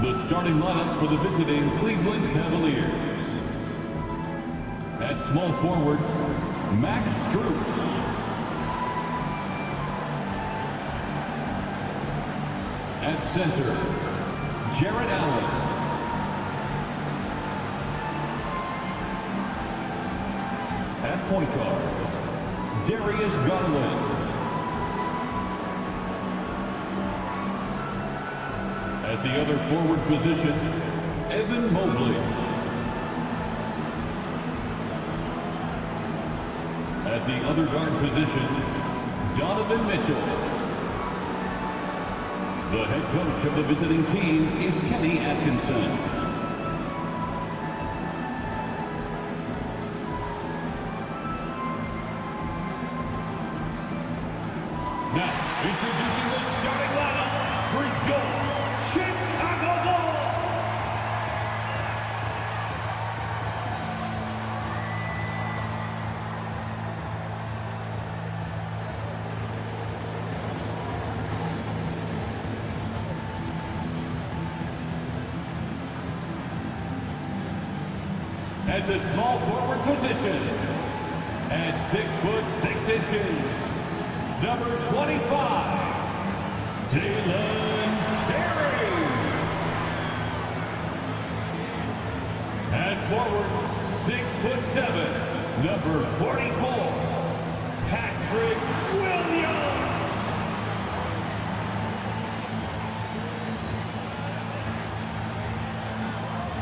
The starting lineup for the visiting Cleveland Cavaliers. At small forward, Max Strus. At center, Jared Allen. At point guard, Darius Garland. At the other forward position, Evan Mobley. At the other guard position, Donovan Mitchell. The head coach of the visiting team is Kenny Atkinson. Now, introducing the starting lineup for your Chicago Bulls. At the small forward position, at 6'6", number 25, Dalen Terry. At forward, 6'7", number 44, Patrick Williams.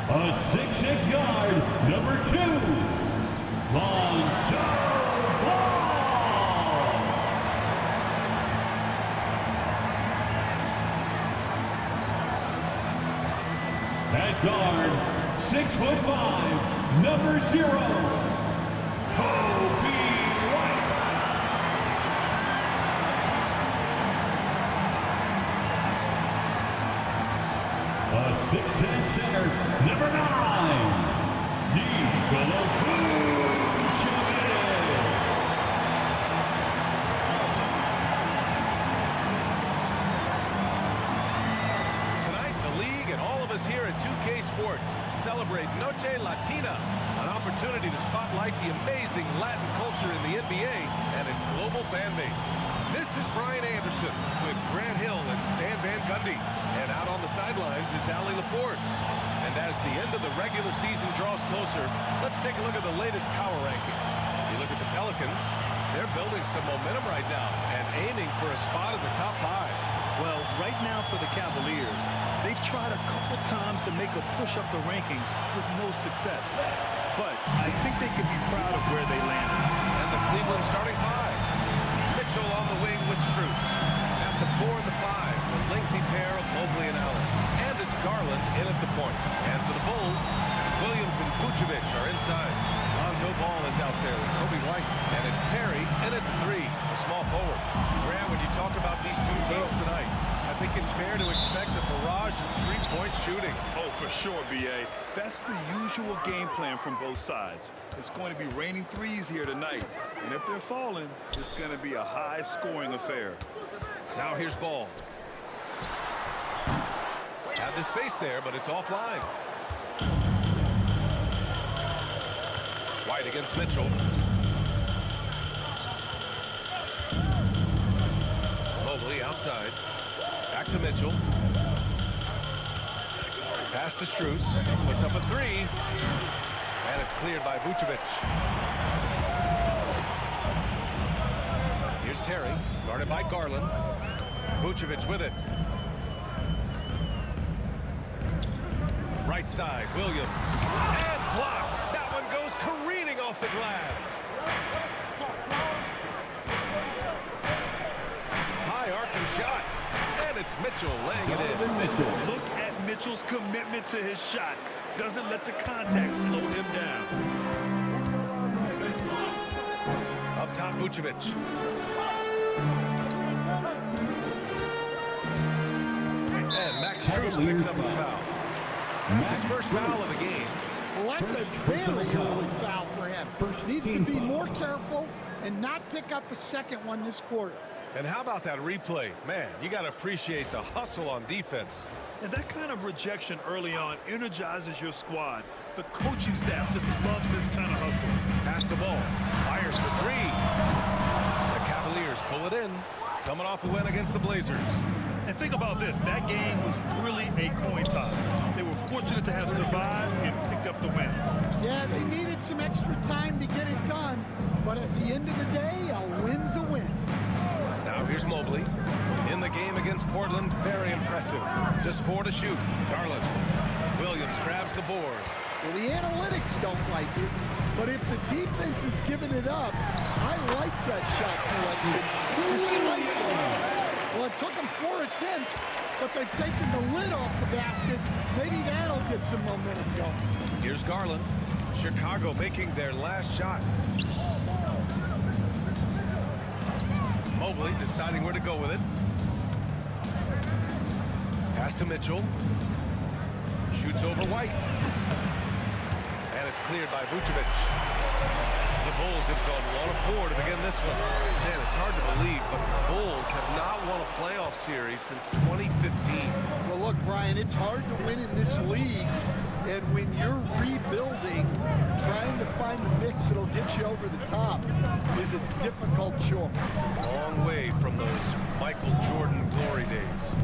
A 6'6" guard, number 2, Lonzo Ball. At guard, 6'5", number 0, Kobe White. A 6'10" center, number 9, Nikola Vucevic. Tonight, the league and all of us here at 2K Sports celebrate Noche Latina, an opportunity to spotlight the amazing Latin culture in the NBA and its global fan base. This is Brian Anderson with Grant Hill and Stan Van Gundy. And out on the sidelines is Allie LaForce. And as the end of the regular season draws closer, let's take a look at the latest power rankings. You look at the Pelicans, they're building some momentum right now and aiming for a spot in the top 5. Well, right now for the Cavaliers, they've tried a couple times to make a push up the rankings with no success. But I think they can be proud of where they landed. And the Cleveland starting 5. Mitchell on the wing with Strus. At the 4 and the 5, the lengthy pair of Mobley and Allen. And it's Garland in at the point. And for the Bulls, Williams and Vucevic are inside. Lonzo Ball is out there with Kobe White. And it's Terry in at the 3, the small forward. Graham, when you talk about these two teams tonight, I think it's fair to expect a barrage of three-point shooting. Oh, for sure, B.A. That's the usual game plan from both sides. It's going to be raining threes here tonight. And if they're falling, it's going to be a high-scoring affair. Now here's Ball. Had the space there, but it's offline. White against Mitchell. Mobley outside. Back to Mitchell. Pass to Strus. Puts up a 3. And it's cleared by Vucevic. Here's Terry. Guarded by Garland. Vucevic with it. Right side, Williams. And blocked. That one goes careening off the glass. High arcing shot. And it's Mitchell laying it in. Mitchell. Look at Mitchell's commitment to his shot. Doesn't let the contact slow him down. Up top, Vucevic. And Max Strus picks up a foul. That's his first foul of the game. Well, that's a very early foul for him. Needs to be more careful and not pick up a second one this quarter. And how about that replay? Man, you got to appreciate the hustle on defense. And that kind of rejection early on energizes your squad. The coaching staff just loves this kind of hustle. Pass the ball. Fires for three. The Cavaliers pull it in. Coming off a win against the Blazers. And think about this. That game was really a coin toss. They were fortunate to have survived and picked up the win. Yeah, they needed some extra time to get it done. But at the end of the day, a win's a win. Now here's Mobley. In the game against Portland, very impressive. Just 4 to shoot. Garland. Williams grabs the board. Well, the analytics don't like it, but if the defense is giving it up, I like that shot selection. Despite that, well, it took them 4 attempts, but they've taken the lid off the basket. Maybe that'll get some momentum going. Here's Garland. Chicago making their last shot. Mobley deciding where to go with it. Pass to Mitchell. Shoots over White. And it's cleared by Vucevic. The Bulls have gone 1 of 4 to begin this one. Dan, it's hard to believe, but the Bulls have not won a playoff series since 2015. Well, look, Brian, it's hard to win in this league. And when you're rebuilding, trying to find the mix that'll get you over the top is a difficult chore. Long way from those Michael Jordan glory days.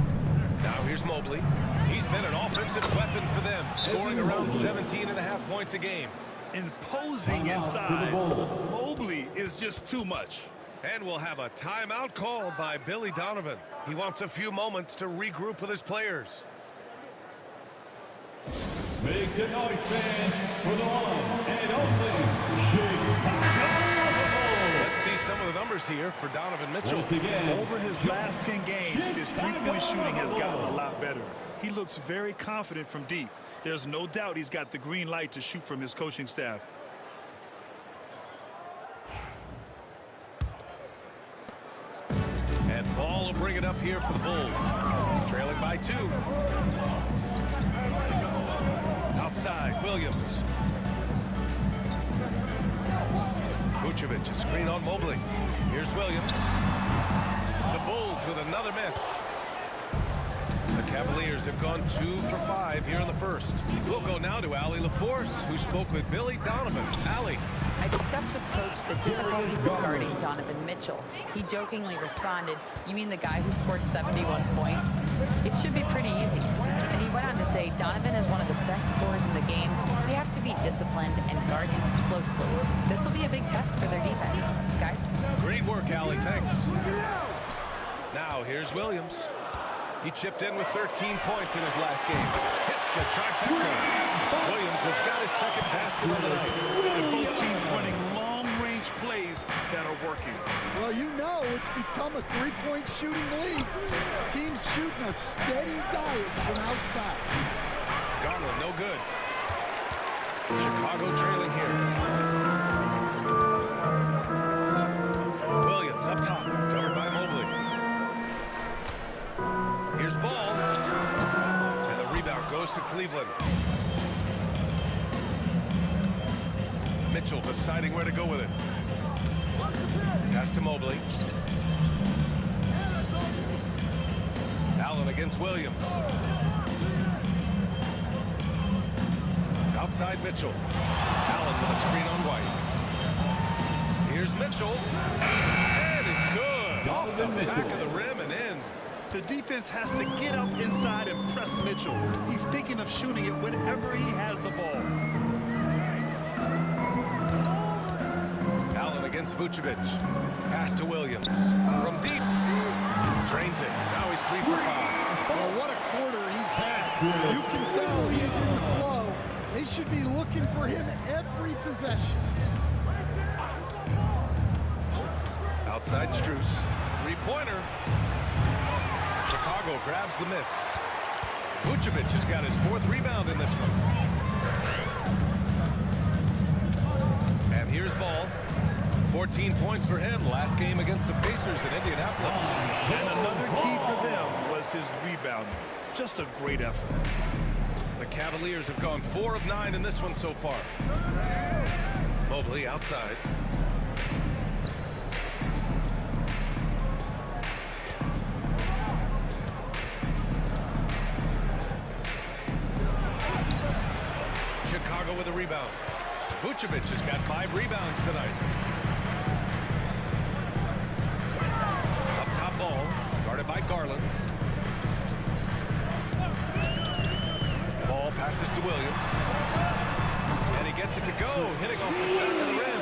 Now here's Mobley. He's been an offensive weapon for them, scoring around 17.5 points a game. Imposing inside. Mobley is just too much. And we'll have a timeout called by Billy Donovan. He wants a few moments to regroup with his players. Make some noise, fans, for the one and only Chicago. Let's see some of the numbers here for Donovan Mitchell. Once again, Over his last 10 games, his three-point shooting has gotten a lot better. He looks very confident from deep. There's no doubt he's got the green light to shoot from his coaching staff. And Ball will bring it up here for the Bulls. Trailing by 2. Outside, Williams. Vucevic, a screen on Mobley. Here's Williams. The Bulls with another miss. The Cavaliers have gone 2 for 5 here in the first. We'll go now to Allie LaForce, who spoke with Billy Donovan. Allie. I discussed with Coach the difficulties of guarding Donovan Mitchell. He jokingly responded, "You mean the guy who scored 71 points? It should be pretty easy." And he went on to say, "Donovan is one of the best scorers in the game. We have to be disciplined and guard him closely. This will be a big test for their defense." Guys? Great work, Allie. Thanks. Now, here's Williams. He chipped in with 13 points in his last game. Hits the trifecta. Williams has got his second basket of the night. And both teams running long-range plays that are working. Well, you know it's become a three-point shooting league. Teams shooting a steady diet from outside. Garland, no good. Chicago trailing here. Williams up top, covered by Mobley. Here's Ball. And the rebound goes to Cleveland. Mitchell deciding where to go with it. Pass to Mobley. Allen against Williams. Outside Mitchell. Allen with a screen on White. Here's Mitchell. And it's good. Off the back of the rim and in. The defense has to get up inside and press Mitchell. He's thinking of shooting it whenever he has the ball. Allen against Vucevic. Pass to Williams. From deep. Drains it. Now he's 3 for 5. Well, what a quarter he's had. You can tell he's in the flow. They should be looking for him every possession. Outside Strus. Three-pointer. Chicago grabs the miss. Vucevic has got his 4th rebound in this one. And here's Ball. 14 points for him last game against the Pacers in Indianapolis. And another key for them was his rebounding. Just a great effort. The Cavaliers have gone 4 of 9 in this one so far. Mobley outside. the rebound. Vucevic has got 5 rebounds tonight. Up top ball, guarded by Garland. Ball passes to Williams. And he gets it to go, hitting off the back of the rim.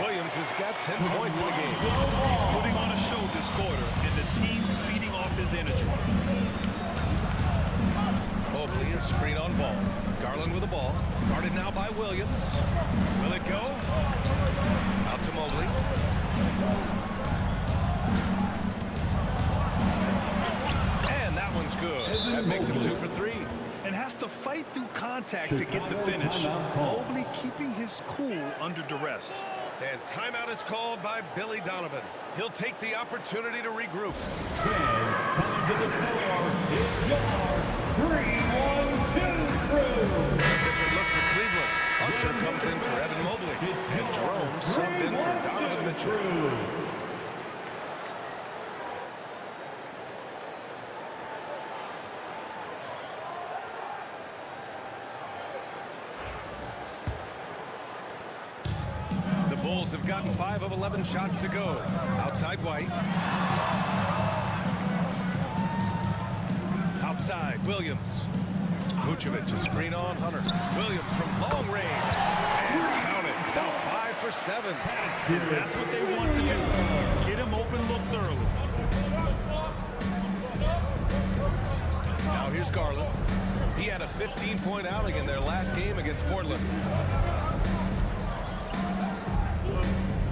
Williams has got 10 points in the game. He's putting on a show this quarter, and the team's feeding off his energy. Mobley, a screen on ball. Garland with the ball. Guarded now by Williams. Will it go? Out to Mobley. And that one's good. That makes him 2 for 3. And has to fight through contact to get the finish. Mobley keeping his cool under duress. And timeout is called by Billy Donovan. He'll take the opportunity to regroup. Fans coming to the floor. It's your 3-1-2 crew. A different look for Cleveland. Hunter comes in for Evan Mobley. And Jerome subbed in for Donovan Mitchell. The Bulls have gotten 5 of 11 shots to go. Outside White. Outside Williams. Vucevic, a screen on Hunter. Williams from long range. And count it. Now 5 for 7. And that's what they want to do. Get him open looks early. Now here's Garland. He had a 15-point outing in their last game against Portland.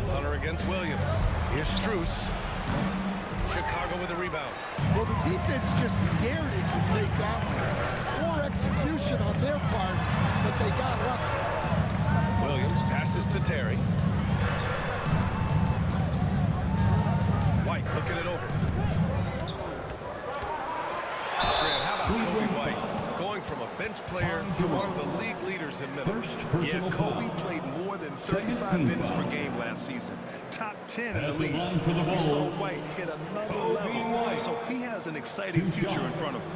Hunter against Williams. Here's Strus. Chicago with a rebound. Well, the defense just dared it to take that one. Poor execution on their part, but they got lucky. Williams passes to Terry. White looking it over. Grant, how about Kobe White? Going from a bench player to one of the league leaders in minutes. Yeah, Kobe played more than 35 minutes per game last season. Top 10 in the league. We saw White hit another level, so he has an exciting future in front of him.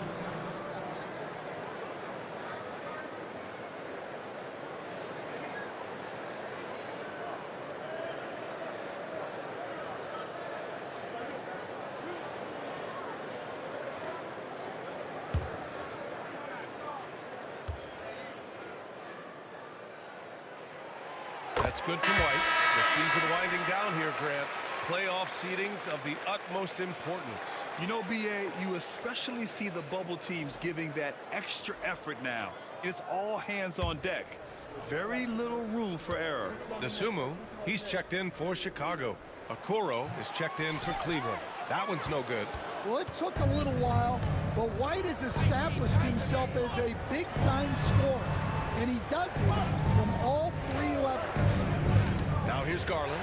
That's good from White. The season winding down here, Grant. Playoff seedings of the utmost importance. You know, B.A., you especially see the bubble teams giving that extra effort now. It's all hands on deck. Very little room for error. DeSumo, he's checked in for Chicago. Okoro is checked in for Cleveland. That one's no good. Well, it took a little while, but White has established himself as a big-time scorer, and he does it from all 3 levels. Now here's Garland.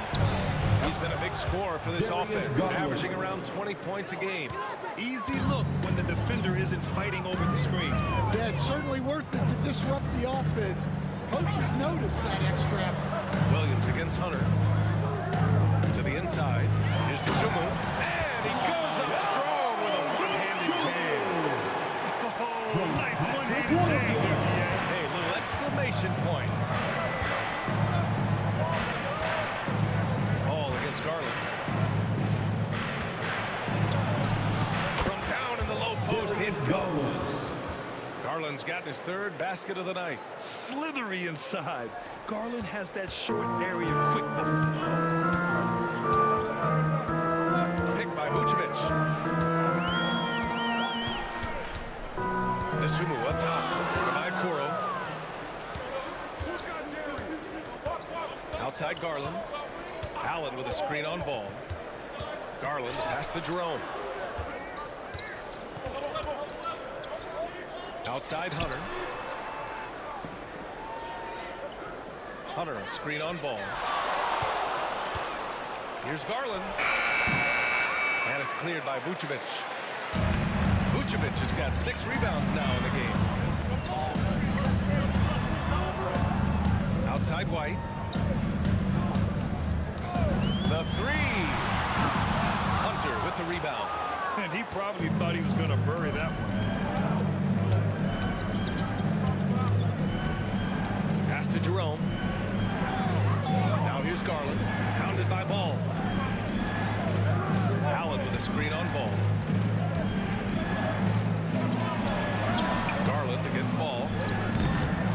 He's been a big scorer for this offense, averaging around 20 points a game. Easy look when the defender isn't fighting over the screen. Yeah, it's certainly worth it to disrupt the offense. Coaches notice that extra effort. Williams against Hunter. To the inside. Here's DeSumo. And he goes up strong with a one-handed jam. Oh, nice one-handed jam here, B.A. Hey, little exclamation point. Ball against Garland. From down in the low post, it goes. Garland's got his 3rd basket of the night. Slithery inside. Garland has that short area quickness. Picked by Vucevic. DeSumo up top. By Okoro. Outside Garland. Allen with a screen on ball. Garland pass to Jerome. Outside Hunter. Hunter, a screen on ball. Here's Garland. And it's cleared by Vucevic. Vucevic has got 6 rebounds now in the game. Outside White. The 3. Hunter with the rebound. And he probably thought he was going to bury that one. Jerome. Now here's Garland. Pounded by Ball. Allen with a screen on Ball. Garland against Ball.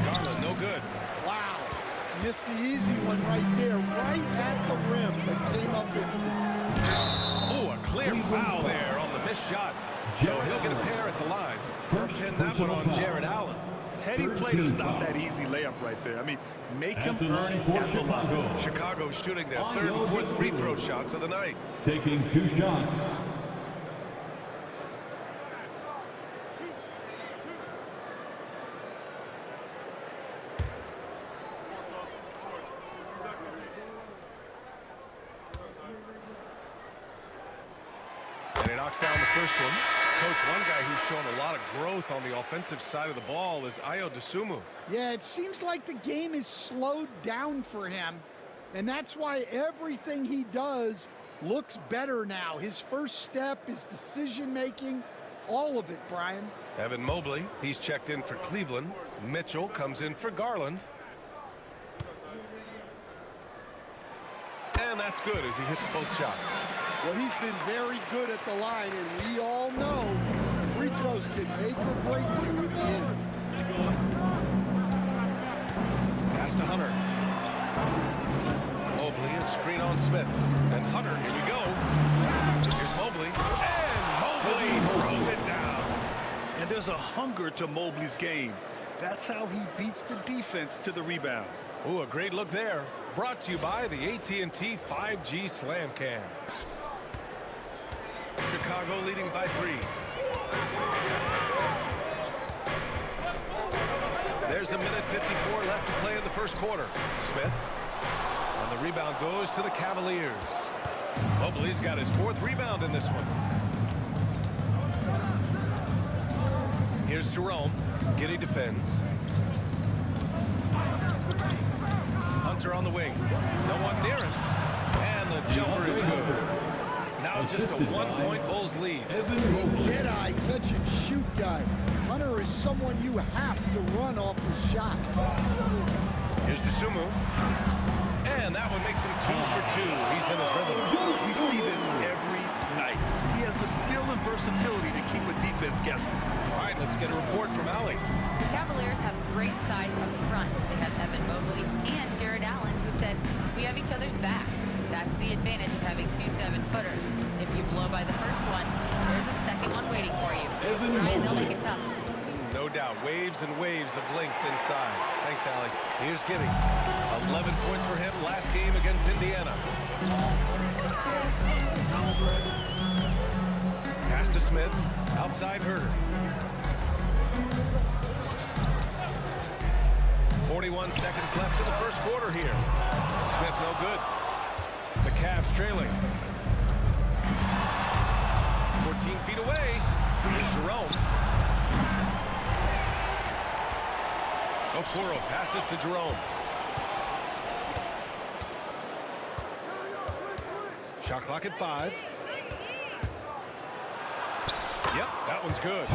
Garland no good. Wow. Missed the easy one right there, right at the rim, but came up empty. Oh, a clear foul there on the missed shot. So he'll get a pair at the line. First and that one on Jared Allen. Heady play to stop that easy layup right there. I mean, make him earn it at the line. Chicago shooting their third and fourth free throw shots of the night. Taking 2 shots. And he knocks down the first one. Coach, one guy who's shown a lot of growth on the offensive side of the ball is Ayo Dosunmu. Yeah, it seems like the game is slowed down for him, and that's why everything he does looks better now. His first step, his decision-making, all of it, Brian. Evan Mobley, he's checked in for Cleveland. Mitchell comes in for Garland. And that's good as he hits both shots. Well, he's been very good at the line, and we all know free throws can make or break you in the end. Pass to Hunter. Mobley, a screen on Smith. And Hunter, here we go. Here's Mobley. And Mobley throws it down. And there's a hunger to Mobley's game. That's how he beats the defense to the rebound. Ooh, a great look there. Brought to you by the AT&T 5G Slam Cam. Chicago leading by 3. There's a minute 54 left to play in the first quarter. Smith. And the rebound goes to the Cavaliers. Mobley's got his 4th rebound in this one. Here's Jerome. Giddey defends. Hunter on the wing. No one near him. And the jumper is good. Now just a 1-point Bulls lead. Dead-eye catch-and-shoot guy. Hunter is someone you have to run off his shot. Here's Dosunmu. And that one makes him 2 for 2. He's in his rhythm. We see this every night. He has the skill and versatility to keep a defense guessing. All right, let's get a report from Allie. The Cavaliers have great size up front. They have Evan Mobley and Jared Allen, who said, we have each other's backs. That's the advantage of having 2 7-footers. If you blow by the first one, there's a second one waiting for you. Brian, they'll make it tough. No doubt. Waves and waves of length inside. Thanks, Allie. Here's Giddey. 11 points for him last game against Indiana. Pass to Smith. Outside Herter. 41 seconds left in the first quarter here. Smith no good. The Cavs trailing. 14 feet away. Here's Jerome. Okoro passes to Jerome. Shot clock at 5. Yep, that one's good.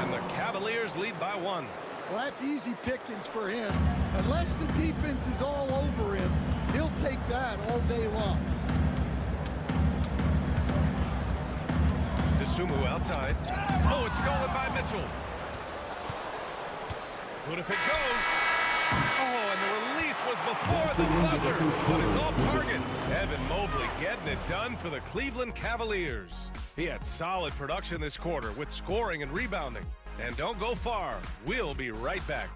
And the Cavaliers lead by 1. Well, that's easy pickings for him. Unless the defense is all over him, he'll take that all day long. Dosunmu outside. Oh, it's stolen by Mitchell. Good if it goes. Oh, and the release was before the buzzer, but it's off target. Evan Mobley getting it done for the Cleveland Cavaliers. He had solid production this quarter with scoring and rebounding. And don't go far. We'll be right back.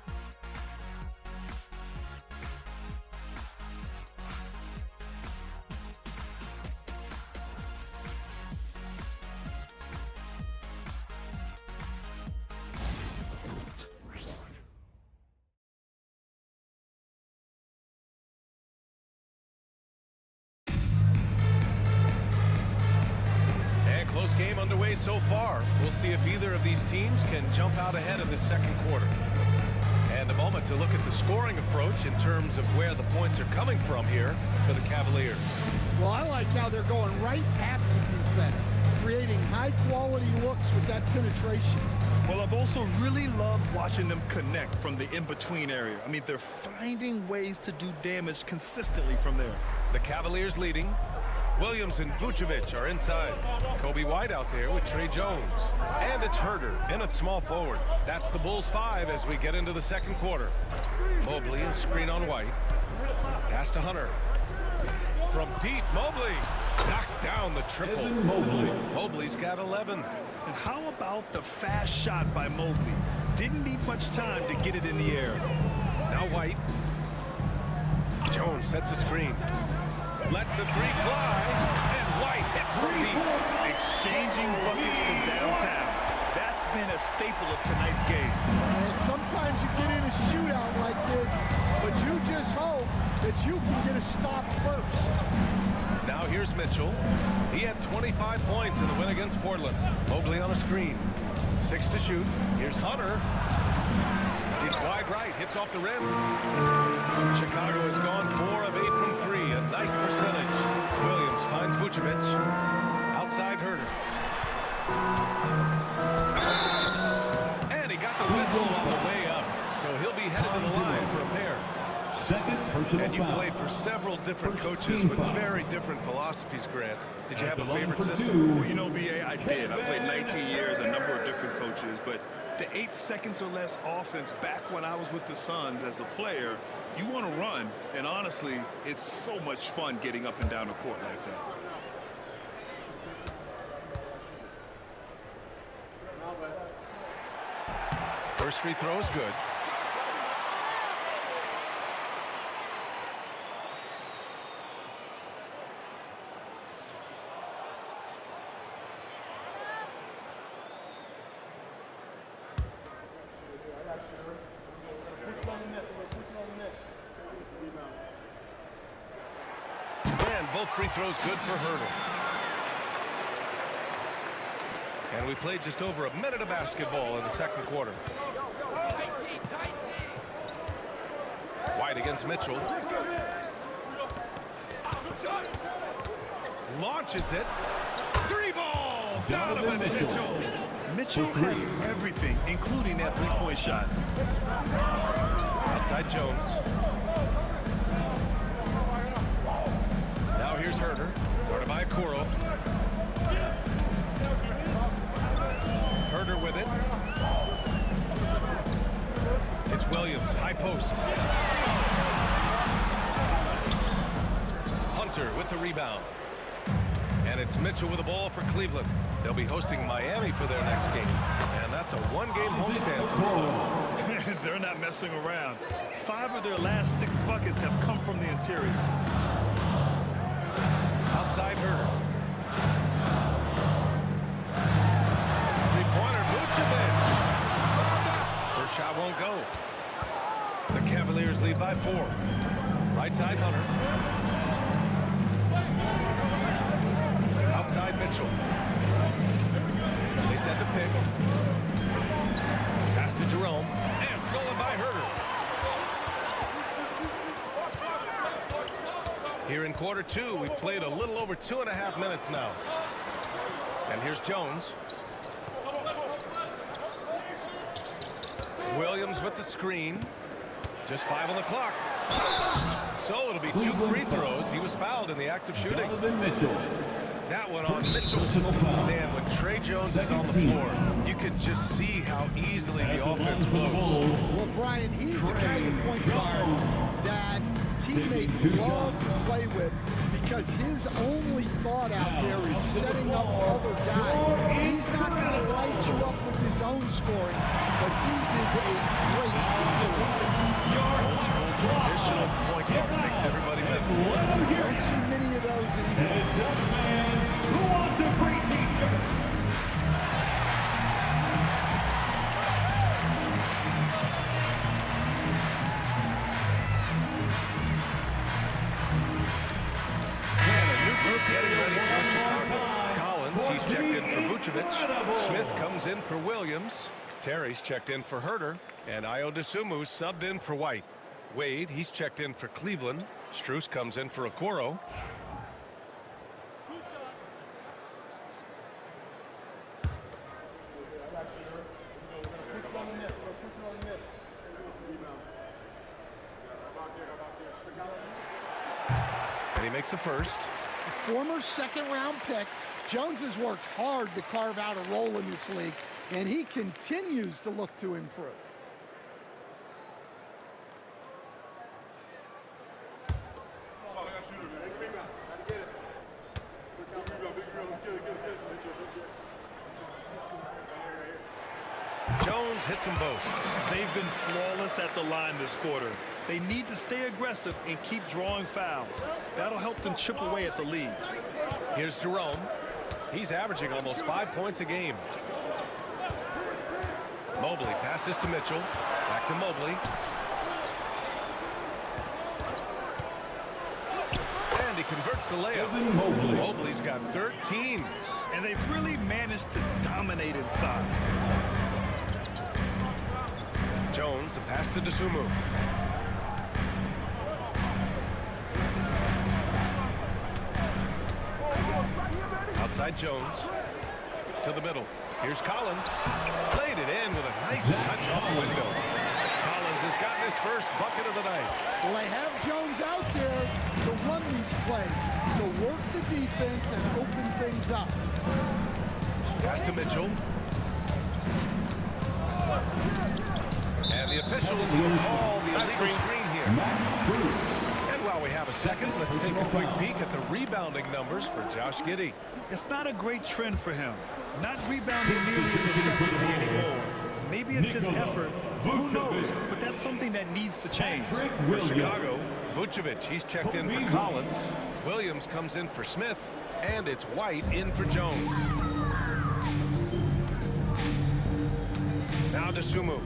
Game underway so far. We'll see if either of these teams can jump out ahead in the second quarter. And a moment to look at the scoring approach in terms of where the points are coming from here for the Cavaliers. Well, I like how they're going right at the defense, creating high-quality looks with that penetration. Well, I've also really loved watching them connect from the in-between area. I mean, they're finding ways to do damage consistently from there. The Cavaliers leading. Williams and Vucevic are inside. Kobe White out there with Trey Jones. And it's Herter in at small forward. That's the Bulls 5 as we get into the second quarter. Mobley and screen on White. Pass to Hunter. From deep, Mobley knocks down the triple. Mobley's got 11. And how about the fast shot by Mobley? Didn't need much time to get it in the air. Now White. Jones sets a screen. Lets the three fly. And White hits from deep. Exchanging buckets from downtown. That's been a staple of tonight's game. And sometimes you get in a shootout like this, but you just hope that you can get a stop first. Now here's Mitchell. He had 25 points in the win against Portland. Mobley on a screen. 6 to shoot. Here's Hunter. It's wide right. Hits off the rim. Chicago has gone 4 of 8 from 3. A nice percentage. Williams finds Vucevic. Outside Herter. And he got the whistle on the way up. So he'll be headed to the line for a pair. Second personal And you foul. played for several different First coaches team with foul. very different philosophies, Grant. Did you have a At the line favorite for system? two. Well, you know, BA, I did. I played 19 years, a number of different coaches, but the 8 seconds or less offense back when I was with the Suns as a player, you want to run, and honestly, it's so much fun getting up and down the court like that. First free throw is good. And both free throws good for Herter. And we played just over a minute of basketball in the second quarter. White against Mitchell. Launches it. 3-ball. Donovan Mitchell. Mitchell has everything, including that three-point shot. Outside Jones. Now here's Herter. Guarded by Okoro. Herter with it. It's Williams, high post. Hunter with the rebound. And it's Mitchell with the ball for Cleveland. They'll be hosting Miami for their next game. And that's a one-game homestand for the club. They're not messing around. 5 of their last 6 buckets have come from the interior. Outside Herter. Three-pointer, Vucevic. First shot won't go. The Cavaliers lead by 4. Right side Hunter. Outside Mitchell. They set the pick. Pass to Jerome. And stolen by Herter. Here in quarter 2, we played a little over 2.5 minutes now. And here's Jones. Williams with the screen. Just 5 on the clock. So it'll be 2 free throws. He was fouled in the act of shooting. Donovan Mitchell. That one on Mitchell. Personal foul. Stan, when Trey Jones is on the floor, you can just see how easily the offense flows. Well, Brian, he's the kind of point guard that teammates love to play with because his only thought out there is setting up other guys. He's not going to light you up with his own scoring, but he is a great facilitator. Traditional point guard makes everybody better. Don't see many of those anymore. Who wants a free t-shirt? Getting ready for Chicago. Collins, he's checked in for Vucevic. Smith comes in for Williams. Terry's checked in for Herter. And Ayo Dosunmu subbed in for White. Wade, he's checked in for Cleveland. Strus comes in for Okoro. And he makes the first. Former second-round pick, Jones has worked hard to carve out a role in this league, and he continues to look to improve. Jones hits them both. They've been flawless at the line this quarter. They need to stay aggressive and keep drawing fouls. That'll help them chip away at the lead. Here's Jerome. He's averaging almost 5 points a game. Mobley passes to Mitchell. Back to Mobley. And he converts the layup. Mobley's got 13. And they've really managed to dominate inside. Jones, the pass to Dosunmu. Outside Jones. To the middle. Here's Collins. Played it in with a nice touch off the window. Collins has gotten his first bucket of the night. Well, they have Jones out there to run these plays, to work the defense and open things up. Pass to Mitchell. And the officials will call the illegal screen here. And while we have a second, let's take a quick peek at the rebounding numbers for Josh Giddey. It's not a great trend for him. Not rebounding nearly as effectively anymore. Maybe it's his effort. Who knows? But that's something that needs to change. For Chicago, Vucevic, he's checked in for Collins. Williams comes in for Smith. And it's White in for Jones. Now Dosunmu.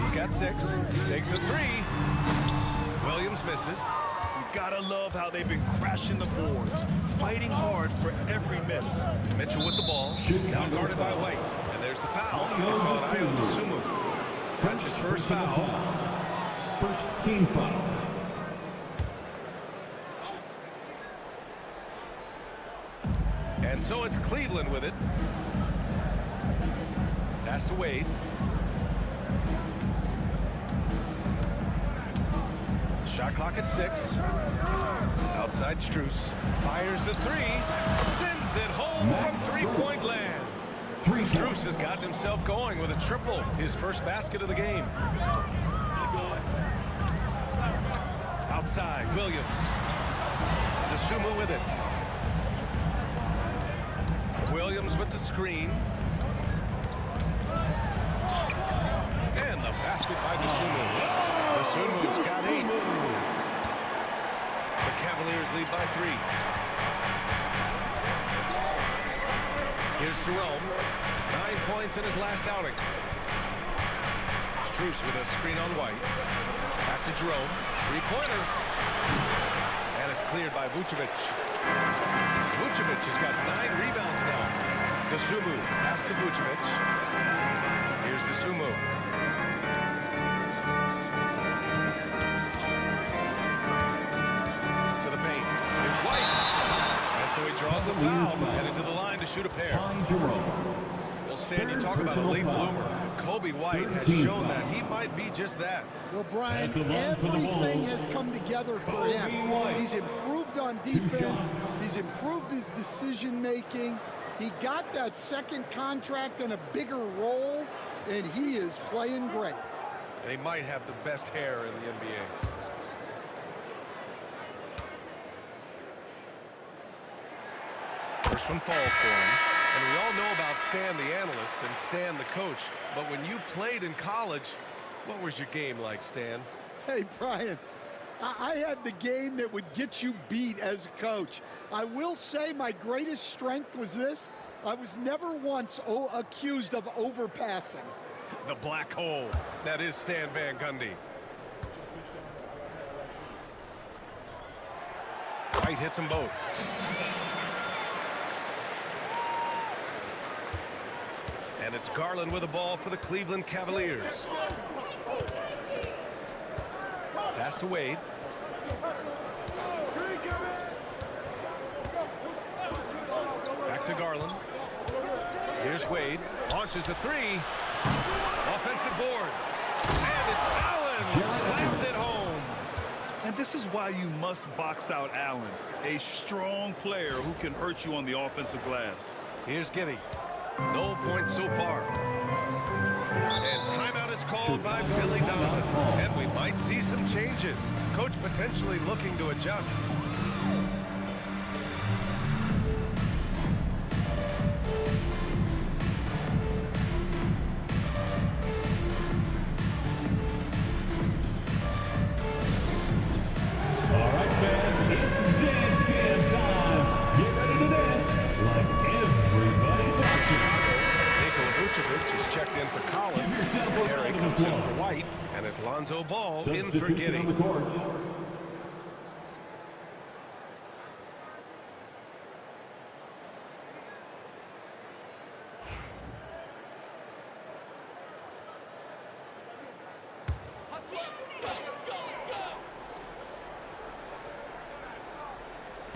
He's got 6. Takes a 3. Williams misses. You gotta love how they've been crashing the boards, fighting hard for every miss. Mitchell with the ball. Now guarded by White. And there's the foul. It's on Ayo Dosunmu. That's his first foul. First team foul. And so it's Cleveland with it. Pass to Wade. Shot clock at 6. Outside Strus. Fires the 3. Sends it home from three-point land. Strus has gotten himself going with a triple. His first basket of the game. Outside, Williams. Dosunmu with it. Williams with the screen. And the basket by Dosunmu. Dosunmu's got 8. The Cavaliers lead by 3. Here's Jerome. 9 points in his last outing. Strus with a screen on White. Back to Jerome. 3-pointer. And it's cleared by Vucevic. Vucevic has got 9 rebounds now. Dosunmu pass to Vucevic. Here's Dosunmu. To the paint. Here's White. And so he draws the foul. Headed to the line to shoot a pair. Well, Stan, you talk about a late bloomer. Kobe White has shown that he might be just that. Well, Brian, everything has come together for him. He's improved on defense. He's improved his decision-making. He got that second contract and a bigger role, and he is playing great. And he might have the best hair in the NBA. First one falls for him. And we all know about Stan the analyst and Stan the coach. But when you played in college, what was your game like, Stan? Hey, Brian, I had the game that would get you beat as a coach. I will say my greatest strength was this. I was never once accused of overpassing. The black hole. That is Stan Van Gundy. White hits them both. And it's Garland with the ball for the Cleveland Cavaliers. Pass to Wade. Back to Garland. Here's Wade. Launches a 3. Off offensive board. And it's Allen who slams it home. And this is why you must box out Allen, a strong player who can hurt you on the offensive glass. Here's Giddey. No points so far. And timeout is called by Billy Donovan. And we might see some changes. Coach potentially looking to adjust. All right, fans, it's dance cam time. Get ready to dance like everybody's watching. Nikola Vucevic is checked in for Collins. Give yourself a Terry round of comes in applause. for White. And it's Lonzo Ball in for Substitution on the Giddey. court.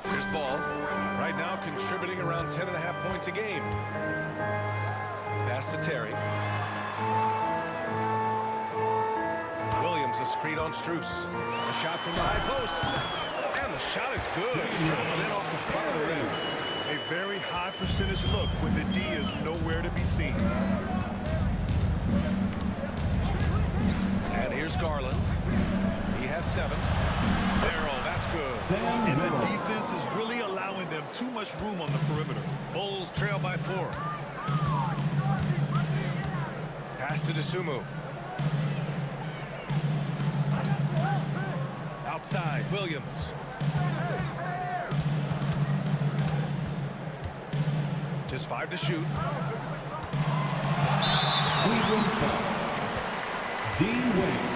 Here's Ball. Right now contributing around 10.5 points a game. Pass to Terry. Williams a screen on Strus. A shot from the high post. And the shot is good. Dropping in off the front of the rim. A very high percentage look when the D is nowhere to be seen. And here's Garland. He has 7. Barrel, that's good. And the defense is really allowing them too much room on the perimeter. Bulls trail by 4. Pass to DeSumo. Outside, Williams. Just 5 to shoot. Cleveland foul. Dean Wade.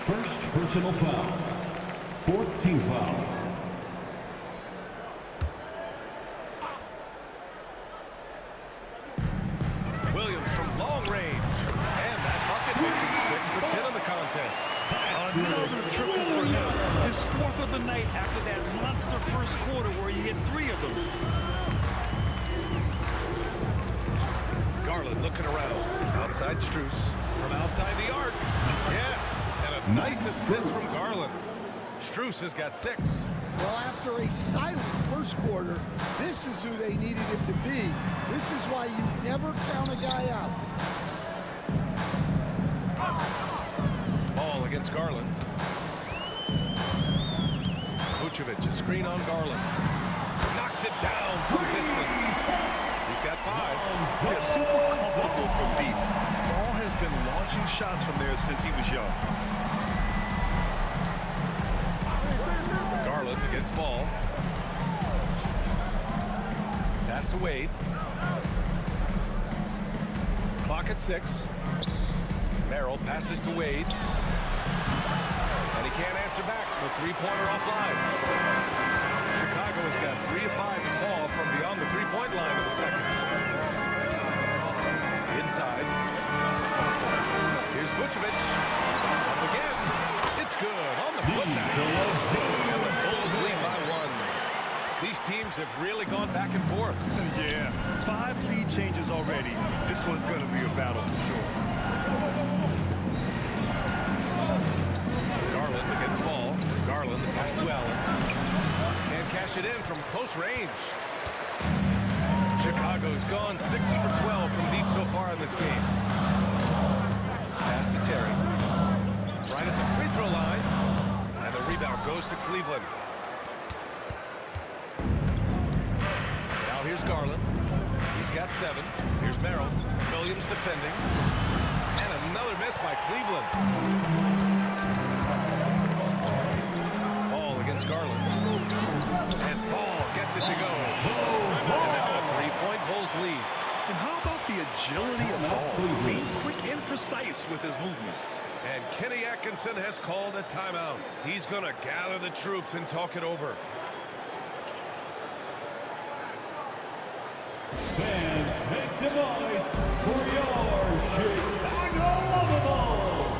First personal foul. 4th team foul. Williams from long range. And that bucket makes him 6 for 10 in the contest. Another triple for him. His 4th of the night after that monster first quarter where he hit 3 of them. Garland looking around. Outside Strus. From outside the arc. Yes. And a nice assist from Garland. Strus has got 6. Well, after a silent first quarter, this is who they needed him to be. This is why you never count a guy out. Ball against Garland. Vucevic, a screen on Garland. Knocks it down from distance. He's got 5. They're super comfortable from deep. Ball has been launching shots from there since he was young. Garland against Ball. Pass to Wade. Clock at 6. Merrill passes to Wade. And he can't answer back. The 3-pointer offline. Chicago has got 3 of 5 to fall from beyond the 3-point line in the second. Inside. Here's Vucevic. Up again. It's good on the putback. And the Bulls lead by 1. These teams have really gone back and forth. Yeah, 5 lead changes already. This one's going to be a battle for sure. Garland against Ball. Garland, the pass to Allen. Can't cash it in from close range. Chicago's gone 6 for 12 from deep so far in this game. Pass to Terry. Right at the free throw line. And the rebound goes to Cleveland. Now here's Garland. He's got 7. Here's Merrill. Williams defending. And another miss by Cleveland. Ball against Garland. And Ball gets it to go. And now a 3-point Bulls lead. And how about the agility of Ball? Being quick and precise with his movements. And Kenny Atkinson has called a timeout. He's going to gather the troops and talk it over. Fans, make some noise for your Chicago Bulls.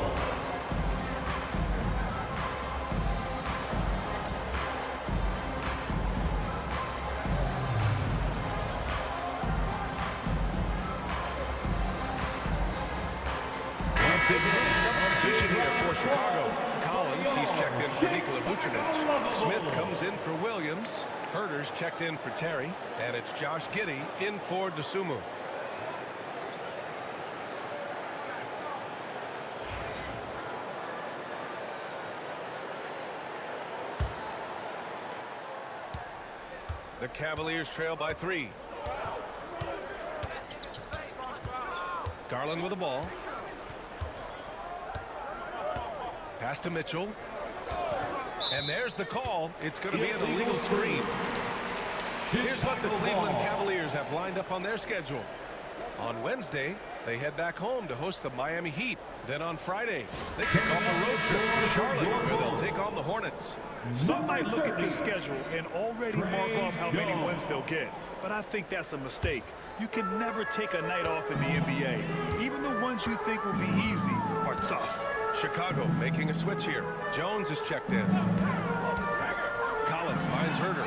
Big substitution here for Chicago. Collins, he's checked in for Nikola Vucevic. Smith comes in for Williams. Herter's checked in for Terry. And it's Josh Giddey in for Dosunmu. The Cavaliers trail by 3. Garland with the ball. Pass to Mitchell. And there's the call. It's going to be an illegal screen. Here's what the Cleveland Cavaliers have lined up on their schedule. On Wednesday, they head back home to host the Miami Heat. Then on Friday, they kick off a road trip to Charlotte, where they'll take on the Hornets. Some might look at this schedule and already mark off how many wins they'll get, but I think that's a mistake. You can never take a night off in the NBA. Even the ones you think will be easy are tough. Chicago making a switch here. Jones is checked in. Collins finds Herter.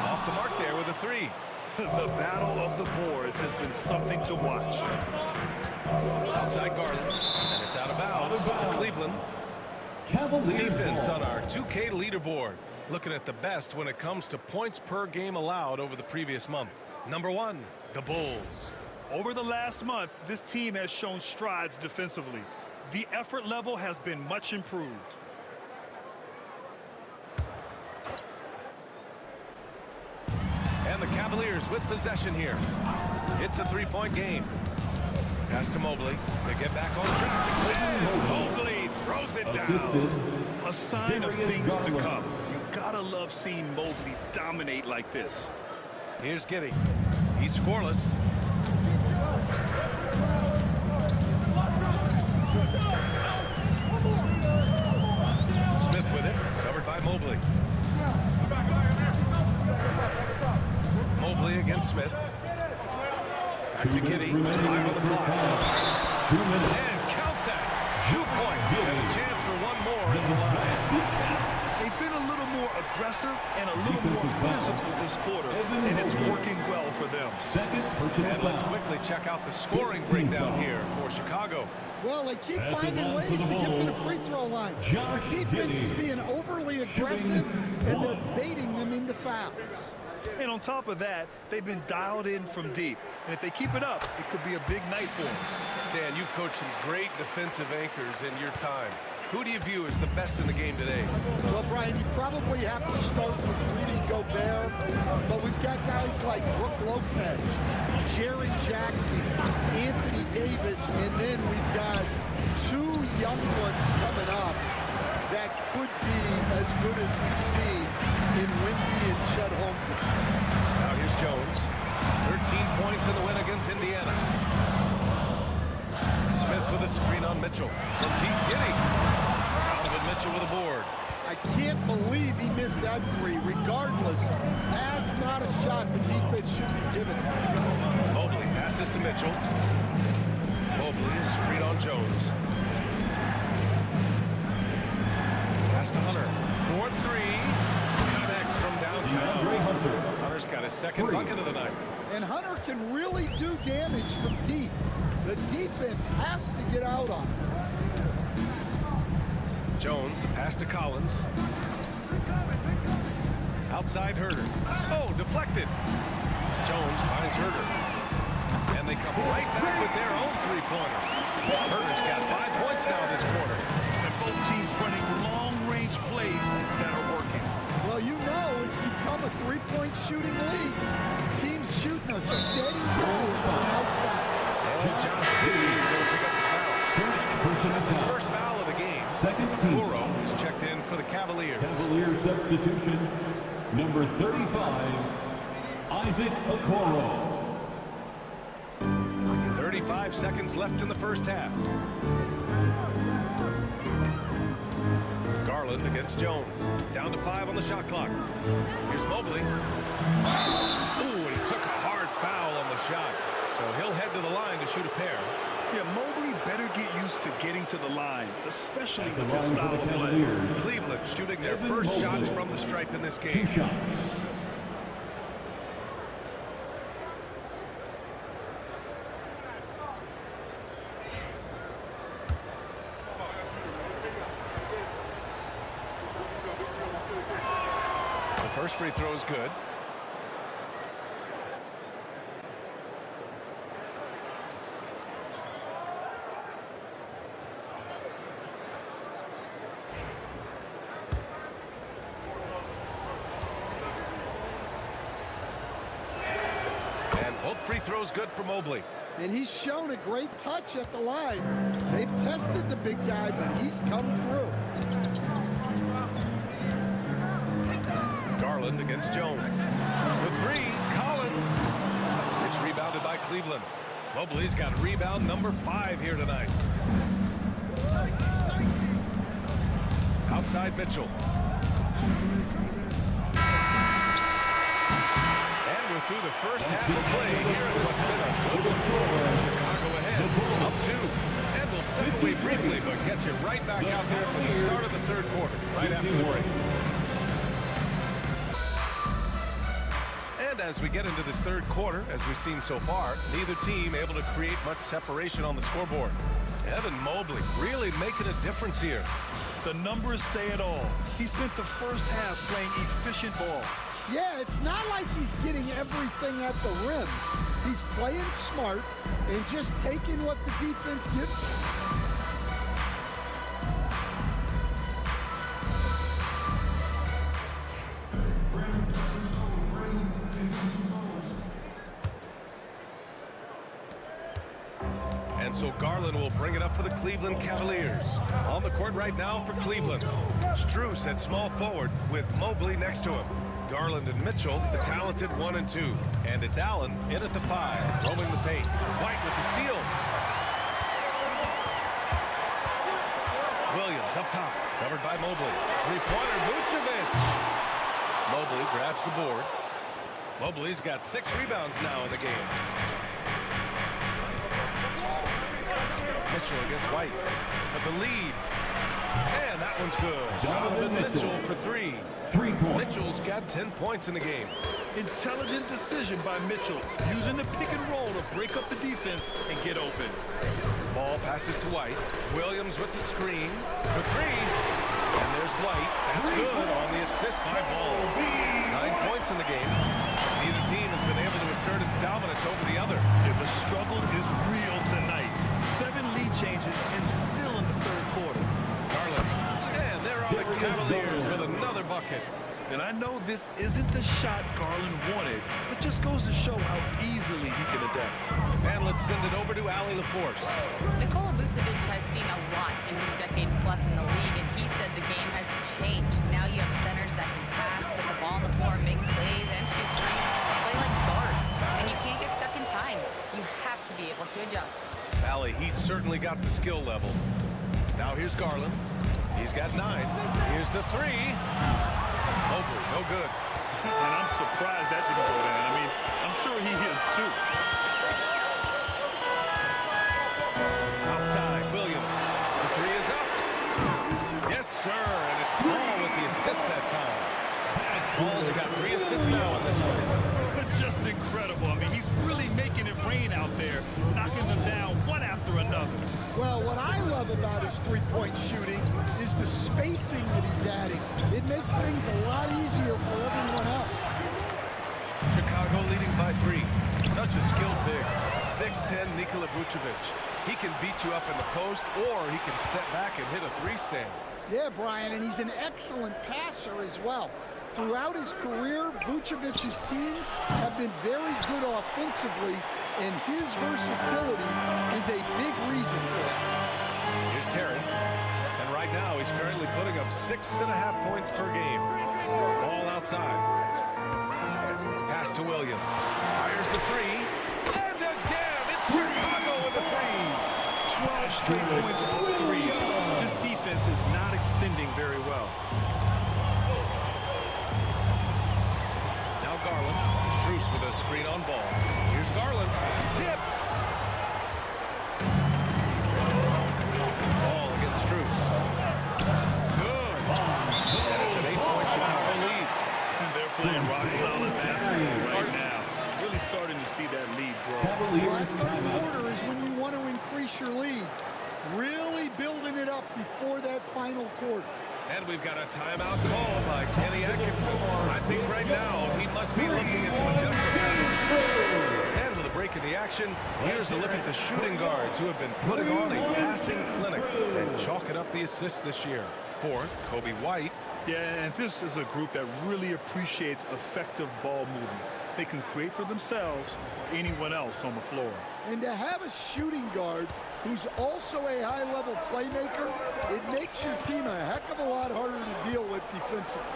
Off the mark there with a 3. The battle of the boards has been something to watch. Outside Garland, and it's out of bounds to Cleveland. Cavaliers Defense ball. on our 2K leaderboard. Looking at the best when it comes to points per game allowed over the previous month. Number 1, the Bulls. Over the last month, this team has shown strides defensively. The effort level has been much improved. And the Cavaliers with possession here. It's a 3-point game. Pass to Mobley to get back on track. And Mobley throws it down. A sign of things to come. You gotta love seeing Mobley dominate like this. Here's Giddey. He's scoreless. Smith with it. Covered by Mobley. Mobley against Smith. Back to Giddey. 5 on the clock. 2 minutes. And count that. 2 points. And a chance for one more in the line. They've been a little more aggressive and a little more physical this quarter, and it's working well for them. Second personal And let's foul. quickly check out the scoring breakdown here for Chicago. Well, they keep At the finding line ways for to the get to the Bulls, free throw line. Josh Our defense is Giddey. being overly aggressive, and they're baiting them into fouls. And on top of that, they've been dialed in from deep. And if they keep it up, it could be a big night for them. Stan, you've coached some great defensive anchors in your time. Who do you view as the best in the game today? Well, Brian, you probably have to start with Rudy Gobert, but we've got guys like Brook Lopez, Jaren Jackson, Anthony Davis, and then we've got 2 young ones coming up that could be as good as we've seen in Wemby and Chet Holmgren. Now here's Jones. 13 points in the win against Indiana. Smith with a screen on Mitchell. From Pete Giddey. Donovan Mitchell with a board. I can't believe he missed that 3. Regardless, that's not a shot the defense should be giving. Mobley passes to Mitchell. Mobley is screen on Jones. Pass to Hunter. 4-3. Connects from downtown. DeAndre Hunter. Hunter's got his second bucket of the night. And Hunter can really do damage from deep. The defense has to get out on him. Jones, the pass to Collins. Outside Herter. Oh, deflected. Jones finds Herter. And they come right back with their own 3-pointer. Herter's got 5 points now this quarter. And both teams running long-range plays that are working. Well, you know it's become a 3-point shooting league. Teams shooting a steady ball from outside. And Josh Giddey is going to pick up the foul. First personal That's his foul. first foul of the game. Second team. Okoro is checked in for the Cavaliers. Cavalier substitution, number 35, Isaac Okoro. 35 seconds left in the first half. Garland against Jones. Down to 5 on the shot clock. Here's Mobley. Ooh, and he took a hard foul on the shot. So he'll head to the line to shoot a pair. Yeah, Mobley better get used to getting to the line, especially The with his line for style the of play. Cavaliers, Cleveland shooting their Evan first Mobley. shots from the stripe in this 2 game. shots. First free throw is good. Both free throws good for Mobley. And he's shown a great touch at the line. They've tested the big guy, but he's come through. Garland against Jones. For three, Collins. It's rebounded by Cleveland. Mobley's got rebound number 5 here tonight. Outside Mitchell. Through the first half of play here in what's been a good one. Chicago ahead, up 2. And we'll step away briefly, but get you right back out there for the start of the third quarter, right after the break. And as we get into this third quarter, as we've seen so far, neither team able to create much separation on the scoreboard. Evan Mobley really making a difference here. The numbers say it all. He spent the first half playing efficient ball. Yeah, it's not like he's getting everything at the rim. He's playing smart and just taking what the defense gives him. And so Garland will bring it up for the Cleveland Cavaliers. On the court right now for Cleveland. Strus at small forward with Mobley next to him. Garland and Mitchell, the talented 1 and 2. And it's Allen in at the 5, roaming the paint. White with the steal. Williams up top, covered by Mobley. Three-pointer, Vucevic. Mobley grabs the board. Mobley's got 6 rebounds now in the game. Mitchell against White for the lead. And that one's good. Donovan Mitchell for 3. 3 points. Mitchell's got 10 points in the game. Intelligent decision by Mitchell, using the pick and roll to break up the defense and get open. Ball passes to White. Williams with the screen for 3. And there's White. That's good on the assist by Ball. 9 points in the game. Neither team has been able to assert its dominance over the other. The struggle is real tonight. 7 lead changes and still in the third quarter. Garland. And there are the Cavaliers with another bucket. And I know this isn't the shot Garland wanted, but just goes to show how easily he can adapt. And let's send it over to Allie LaForce. Nikola Vucevic has seen a lot in his decade plus in the league, and he said the game has changed. Now you have centers that can pass, put the ball on the floor, make plays, and shoot threes, play like guards. And you can't get stuck in time. You have to be able to adjust. Allie, he's certainly got the skill level. Now here's Garland. He's got 9. Here's the 3. Mobley, no good. And I'm surprised that didn't go down. I mean, I'm sure he is too. Outside, Williams. The 3 is up. Yes, sir. And it's Paul with the assist that time. Paul's got 3 assists now in this one. Just incredible. I mean, he's really making it rain out there, knocking them down one after another. Well, what I love about his three-point shooting is the spacing that he's adding. It makes things a lot easier for everyone else. Chicago leading by 3. Such a skilled big. 6'10" Nikola Vucevic. He can beat you up in the post, or he can step back and hit a 3-stand. Yeah, Brian, and he's an excellent passer as well. Throughout his career, Vucevic's teams have been very good offensively, and his versatility is a big reason for that. Here's Terry, and right now he's currently putting up 6.5 points per game. Ball outside. Pass to Williams. Fires the 3, and again, it's Chicago with the 3s. 12 straight points off threes. This defense is not extending very well. Garland. Strus with a screen on ball. Here's Garland. Tipped. Ball against Strus. Good. And it's an 8-point Chicago lead. They're playing rock solid basketball right now. Really starting to see that lead grow. Well, third quarter is when you want to increase your lead. Really building it up before that final quarter. And we've got a timeout call by Kenny Atkinson. I think right now he must be looking at some adjustments. And with a break in the action, here's a look at the shooting guards who have been putting on a passing clinic and chalking up the assists this year. Fourth, Kobe White. Yeah, and this is a group that really appreciates effective ball movement. They can create for themselves or anyone else on the floor. And to have a shooting guard who's also a high-level playmaker, it makes your team a heck of a lot harder to deal with defensively.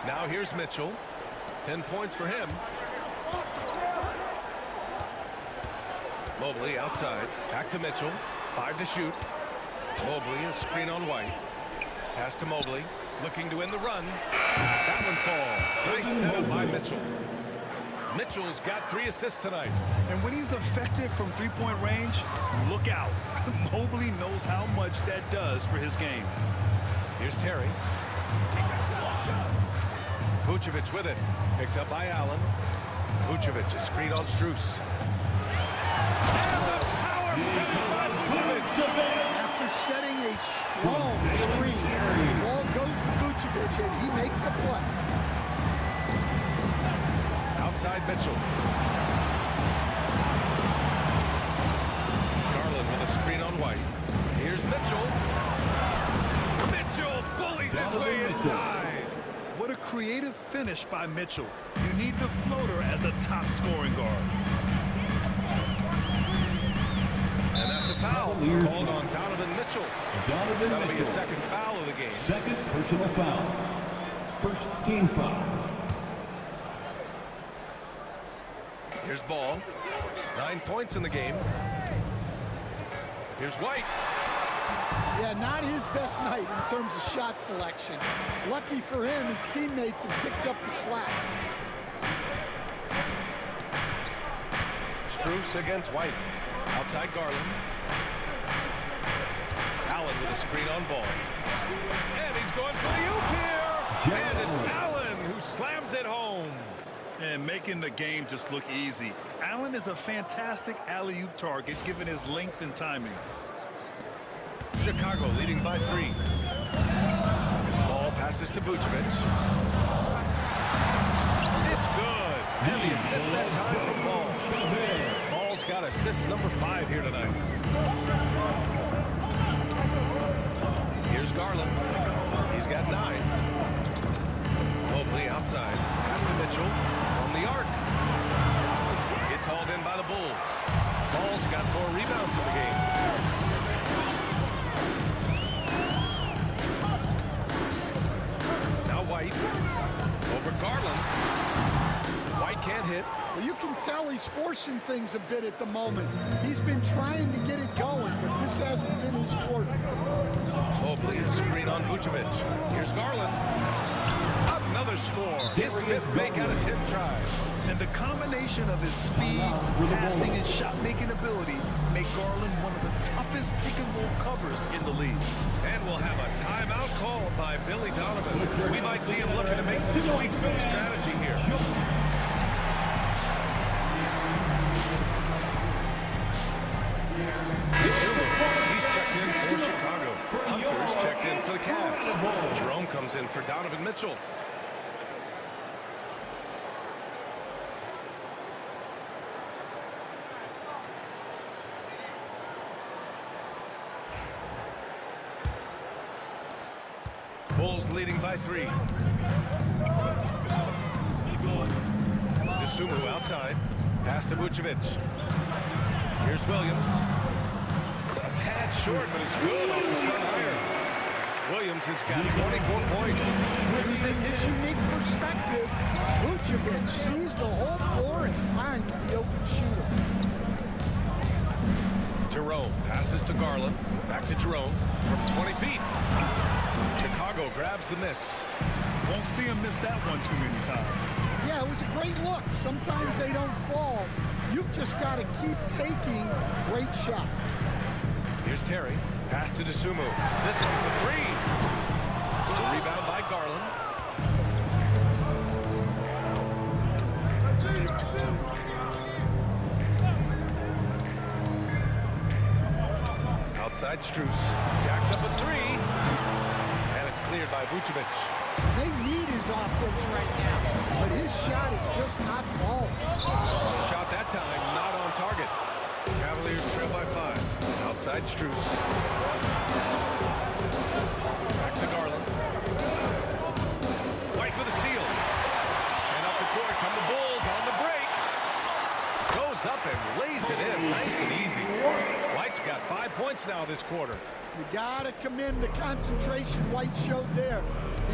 Now here's Mitchell. 10 points for him. Mobley outside. Back to Mitchell. 5 to shoot. Mobley, a screen on White. Pass to Mobley. Looking to win the run. That one falls. Nice setup by Mitchell. Mitchell's got 3 assists tonight. And when he's effective from three-point range, look out. Mobley knows how much that does for his game. Here's Terry. Vucevic with it. Picked up by Allen. Vucevic, a screen on Strus. And the power finish by Vucevic. After setting a strong screen, the ball goes to Vucevic, and he makes a play. Outside Mitchell. Garland with a screen on White. Here's Mitchell. Mitchell bullies his way inside. What a creative finish by Mitchell. You need the floater as a top scoring guard. And that's a foul called on Donovan Mitchell. That'll be his second foul of the game. Second personal foul. First team foul. Here's Ball. 9 points in the game. Here's White. Yeah, not his best night in terms of shot selection. Lucky for him, his teammates have picked up the slack. Strus against White. Outside Garland. Allen with a screen on Ball. And he's going for the oop here. And it's Allen who slams it home. And making the game just look easy. Allen is a fantastic alley-oop target given his length and timing. Chicago leading by 3. Ball passes to Vucevic. It's good. And the assist that time from Ball. Ball's got assist number 5 here tonight. Here's Garland. He's got 9. Mobley outside. Pass to Mitchell from the arc. It's hauled in by the Bulls. Ball's got 4 rebounds in the game. Now White over Garland. White can't hit. Well, you can tell he's forcing things a bit at the moment. He's been trying to get it going, but this hasn't been his quarter. Mobley, a screen on Vucevic. Here's Garland. Another score. His 5th make out of 10 tries. And the combination of his speed, passing, and shot-making ability make Garland one of the toughest pick-and-roll covers in the league. And we'll have a timeout called by Billy Donovan. We might see him looking to make some tweaks to the strategy here. He's checked in for Chicago. Hunter's checked in for the Cavs. Jerome comes in for Donovan Mitchell. Bulls leading by 3. DeSumo outside. Pass to Vucevic. Here's Williams. A tad short, but it's good off the front iron. Williams has got 24 points. Using his unique perspective, Vucevic sees the whole floor and finds the open shooter. Jerome passes to Garland. Back to Jerome from 20 feet. Chicago grabs the miss. Won't see him miss that one too many times. Yeah, it was a great look. Sometimes they don't fall. You've just got to keep taking great shots. Here's Terry. Pass to DeSumo. This is the 3. The rebound by Garland. Outside Strus. Jacks up a 3. cleared by Vucevic. They need his offense right now, but his shot is just not falling. Shot that time, not on target. Cavaliers trail by 5. Outside Strus. Back to Garland. White with a steal. And up the court come the Bulls on the break. Goes up and lays it in nice and easy. White's got 5 points now this quarter. You gotta commend the concentration White showed there.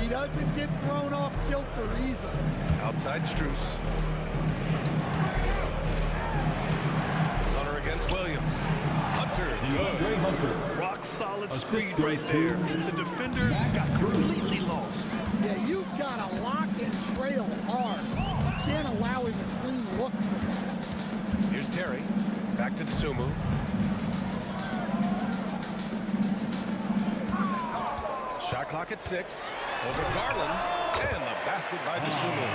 He doesn't get thrown off kilter easily. Outside Strus. Hunter against Williams. Hunter, good. Hunter. Rock solid screen right there. The defender got completely lost. Yeah, you've got to lock and trail hard. You can't allow him a clean look. Here's Terry. Back to Sumu. Shot clock at 6. Over Garland. And the basket by Sumu.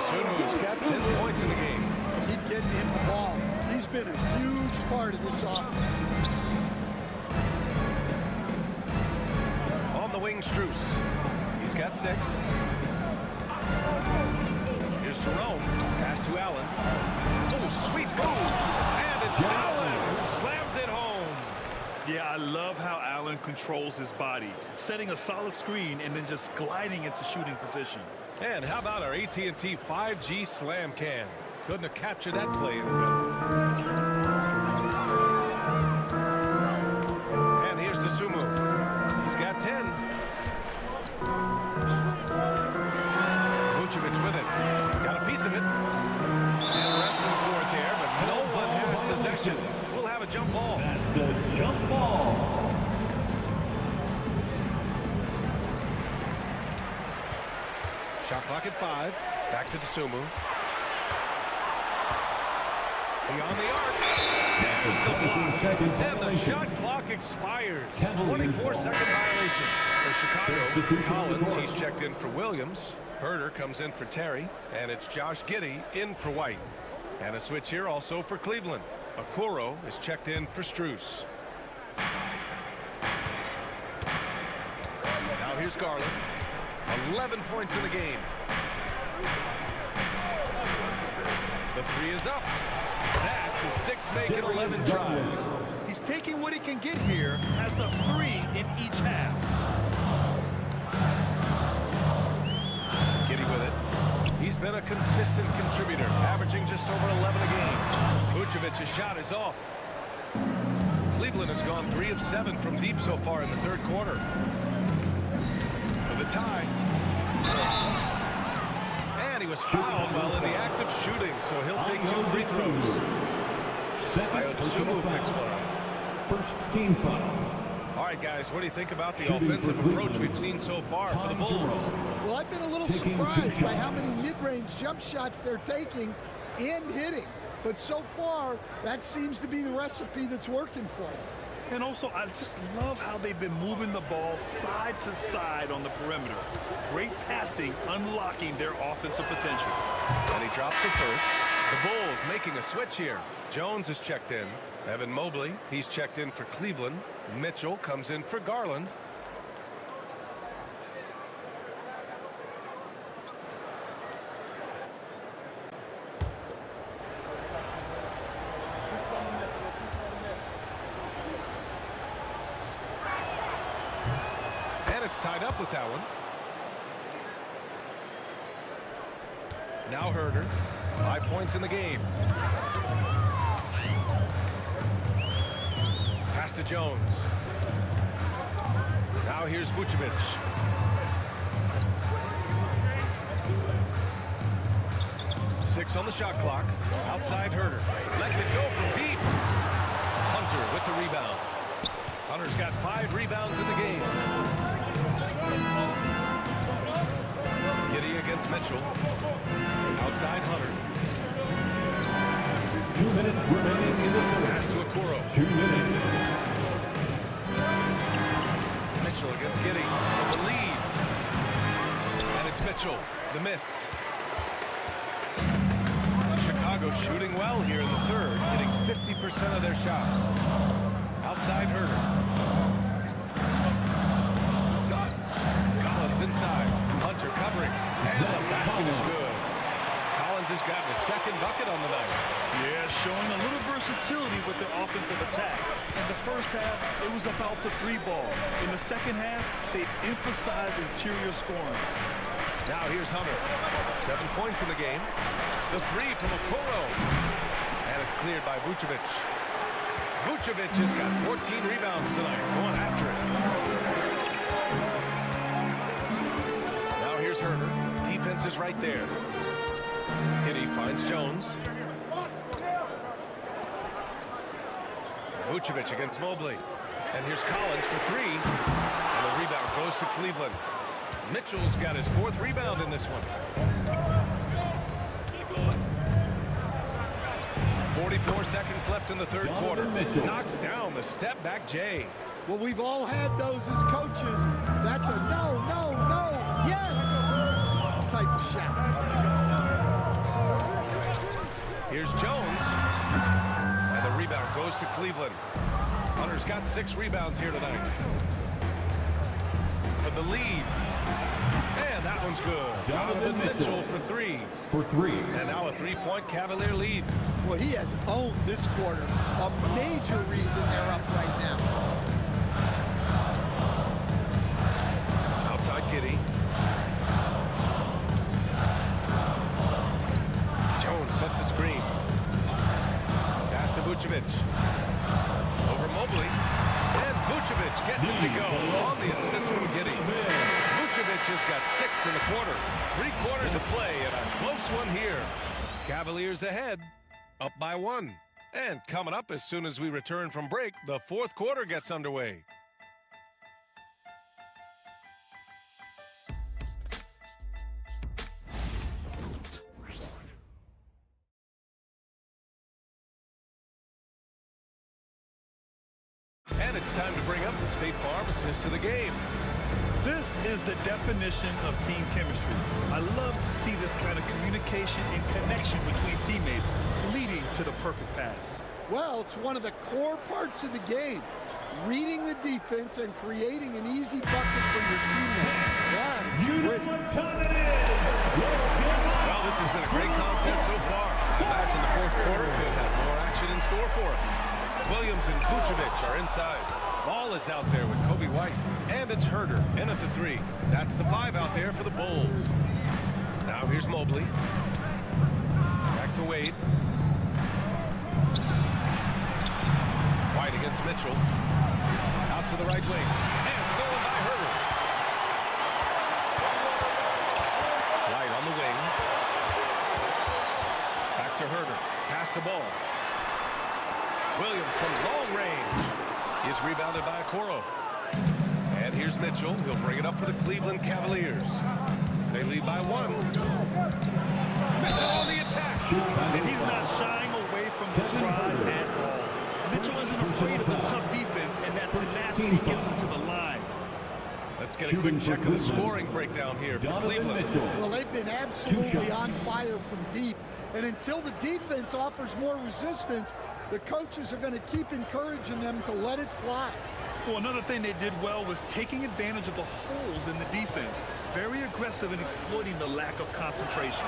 Sumu's got 10 points in the game. Keep getting him the ball. He's been a huge part of this offense. On the wing, Strus. He's got 6. Here's Jerome. Pass to Allen. Oh, sweet move. And it's Allen who slams it home. Yeah, I love how Allen controls his body, setting a solid screen and then just gliding into shooting position. And how about our AT&T 5G slam can? Couldn't have captured that play any better. And here's Sumu. He's got 10. Vucevic with it. Got a piece of it. And wrestling for it there, but no one has possession. We'll have a jump ball. That's the jump ball. Shot clock at 5. Back to Sumu. Beyond the arc. There's the block. And the shot clock expires. 24-second violation. For Chicago, Collins, he's checked in for Williams. Herder comes in for Terry. And it's Josh Giddey in for White. And a switch here also for Cleveland. Okoro is checked in for Strus. Now here's Garland. 11 points in the game. The 3 is up. That's his 6th make it 11 tries. He's taking what he can get here as a 3 in each half. Giddey with it. He's been a consistent contributor, averaging just over 11 a game. Vucevic's shot is off. Cleveland has gone 3 of 7 from deep so far in the third quarter. For the tie. And he was fouled while in the act of shooting, so he'll take 2 free throws. First team foul. All right, guys, what do you think about the offensive approach we've seen so far for the Bulls? Well, I've been a little surprised by how many mid-range jump shots they're taking and hitting. But so far, that seems to be the recipe that's working for them. And also, I just love how they've been moving the ball side to side on the perimeter. Great passing, unlocking their offensive potential. And he drops it first. The Bulls making a switch here. Jones is checked in. Evan Mobley, he's checked in for Cleveland. Mitchell comes in for Garland. And it's tied up with that one. Now Herder, 5 points in the game. Pass to Jones. Now here's Vucevic. Six on the shot clock. Outside Herder. Lets it go from deep. Hunter with the rebound. Hunter's got 5 rebounds in the game. Giddey against Mitchell. Outside Hunter. 2 minutes remaining in the third. Pass to Okoro. 2 minutes. Mitchell against Giddey from the lead. And it's Mitchell. The miss. Chicago shooting well here in the third, hitting 50% of their shots. Outside Herder. inside. Hunter covering. And the basket is good. Collins has gotten a second bucket on the night. Yeah, showing a little versatility with their offensive attack. In the first half, it was about the three ball. In the second half, they've emphasized interior scoring. Now here's Hunter. 7 points in the game. The three from Okoro. And it's cleared by Vucevic. Vucevic has got 14 rebounds tonight. Going after it. Now here's Herder. Defense is right there. Giddy finds Jones. Vucevic against Mobley. And here's Collins for three. And the rebound goes to Cleveland. Mitchell's got his 4th rebound in this one. 44 seconds left in the third quarter. Knocks down the step-back J. Well, we've all had those as coaches. That's a no, no, no, yes type of shot. Here's Jones. And the rebound goes to Cleveland. Hunter's got 6 rebounds here tonight. For the lead. And that one's good. Donovan Mitchell for three. And now a 3-point Cavalier lead. Well, he has owned this quarter. A major reason they're up right now. Outside Giddy. Jones sets a screen. Pass to Vucevic. Over Mobley. And Vucevic gets it to go on the assist from Giddy. Vucevic has got 6 in the quarter. 3 quarters of play and a close one here. Cavaliers ahead, up by 1. And coming up as soon as we return from break, the 4th quarter gets underway. And it's time to bring up the State Farm assist to the game. This is the definition of team chemistry. I love to see this kind of communication and connection between teammates leading to the perfect pass. Well, it's one of the core parts of the game. Reading the defense and creating an easy bucket for your teammate. That is pretty. Well, this has been a great contest so far. I imagine the 4th quarter could have more action in store for us. Williams and Vucevic are inside. Ball is out there with Kobe White. And it's Herder in at the 3. That's the 5 out there for the Bulls. Now here's Mobley. Back to Wade. White against Mitchell. Out to the right wing. And stolen by Herder. White on the wing. Back to Herder. Pass to Ball. Williams from long range is rebounded by Okoro. And here's Mitchell. He'll bring it up for the Cleveland Cavaliers. They lead by 1. Mitchell on the attack. And he's not shying away from the drive at all. Mitchell isn't afraid of the tough defense, and that tenacity gets him to the line. Let's get a quick check of the scoring breakdown here for Cleveland. Well, they've been absolutely on fire from deep. And until the defense offers more resistance, the coaches are going to keep encouraging them to let it fly. Well, another thing they did well was taking advantage of the holes in the defense. Very aggressive in exploiting the lack of concentration.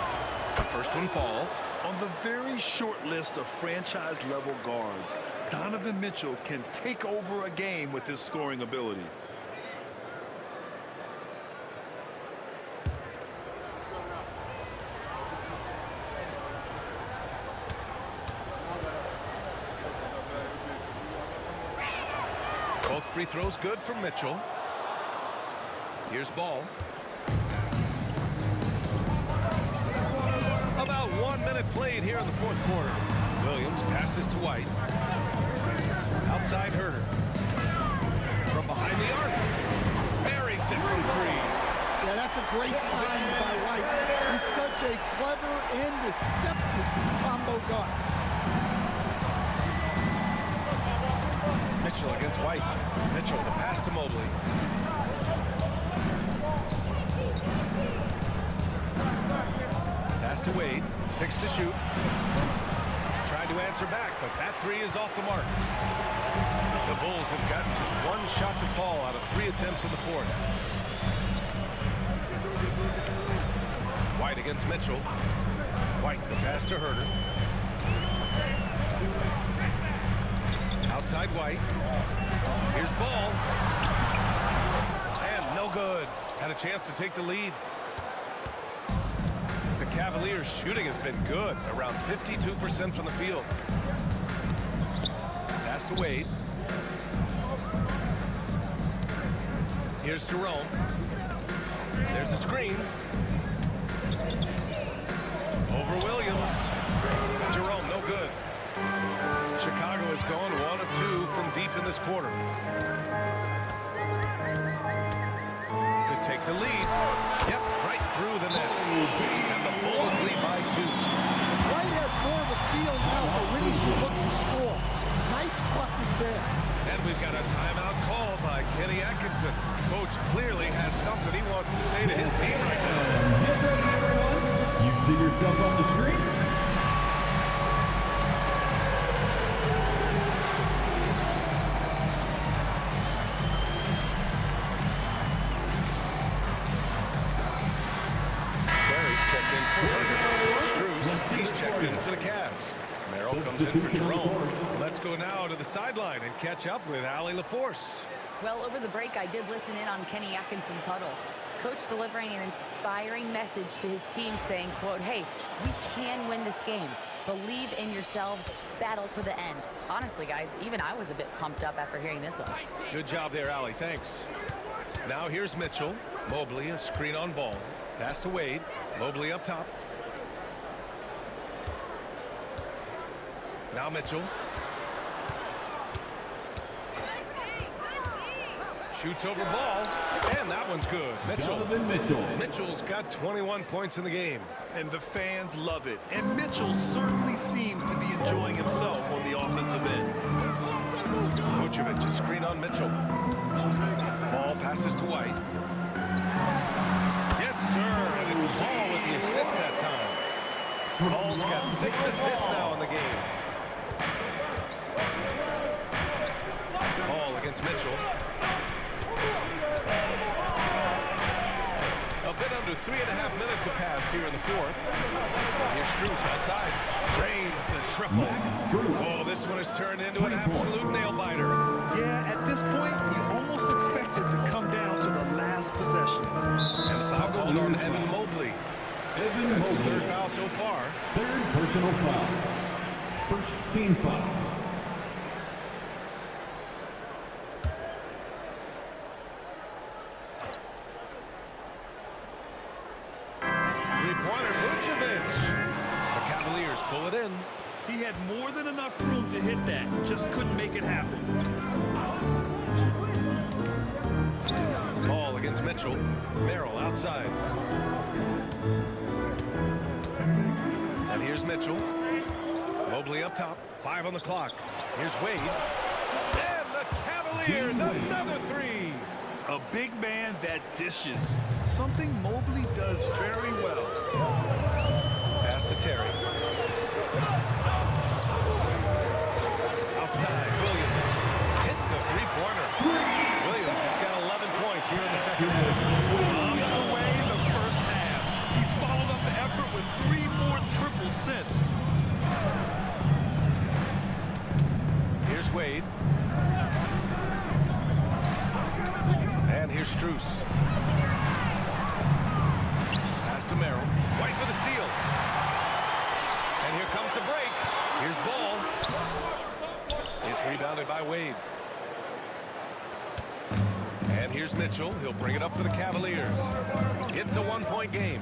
The first one falls. On the very short list of franchise-level guards, Donovan Mitchell can take over a game with his scoring ability. Both free throws good from Mitchell. Here's Ball. About 1 minute played here in the 4th quarter. Williams passes to White. Outside Herder. From behind the arc. Buries it from 3. Yeah, that's a great find by White. He's such a clever and deceptive combo guard. Mitchell against White. Mitchell, the pass to Mobley. Pass to Wade. 6 to shoot. Tried to answer back, but that 3 is off the mark. The Bulls have gotten just 1 shot to fall out of 3 attempts in the 4th. White against Mitchell. White, the pass to Herter. Outside White. Here's Ball. And no good. Had a chance to take the lead. The Cavaliers' shooting has been good, around 52% from the field. Pass to Wade. Here's Jerome. There's a screen. Over Williams. Jerome, no good. Chicago has gone 1 of 2 from deep in this quarter. To take the lead. Yep, right through the net. And the Bulls lead by 2. White has more of a feel now for when he should look to score. Nice bucket there. And we've got a timeout call by Kenny Atkinson. Coach clearly has something he wants to say to his team right now. Get ready, everyone. You see yourself on the screen? Terry's checked in for Strus. He's checked in for the Cavs. Merrill comes in for Jerome. Let's go now to the sideline and catch up with Allie LaForce. Well, over the break, I did listen in on Kenny Atkinson's huddle. Coach delivering an inspiring message to his team saying, quote, hey, we can win this game. Believe in yourselves. Battle to the end. Honestly, guys, even I was a bit pumped up after hearing this one. Good job there, Allie. Thanks. Now here's Mitchell. Mobley, a screen on Ball. Pass to Wade. Mobley up top. Now Mitchell. Shoots over Ball, and that one's good. Mitchell. Mitchell's got 21 points in the game. And the fans love it. And Mitchell certainly seems to be enjoying himself on the offensive end. Vucevic, a screen on Mitchell. Ball passes to White. Yes, sir, and it's Ball with the assist that time. Ball's got 6 assists now in the game. Ball against Mitchell. A bit under 3.5 minutes have passed here in the fourth. Here's Strus outside. Drains the triple. Oh, this one has turned into an absolute nail-biter. Yeah, at this point, you almost expect it to come down to the last possession. And the foul called on Evan Mobley. That's his 3rd foul so far. 3rd personal foul. First team foul. Three-pointer, Vucevic. The Cavaliers pull it in. He had more than enough room to hit that, just couldn't make it happen. Ball against Mitchell. Merrill outside. And here's Mitchell. Mobley up top. 5 on the clock. Here's Wade. And the Cavaliers, another 3. A big man that dishes. Something Mobley does very well. Pass to Terry. Outside, Williams. Hits a 3-pointer. Williams has got 11 points here in the second half. Bombs away the first half. He's followed up the effort with 3 more triples since. Here's Wade. And here's Strus. Pass to Merrill. White with a steal. And here comes the break. Here's Ball. It's rebounded by Wade. And here's Mitchell. He'll bring it up for the Cavaliers. It's a 1-point game.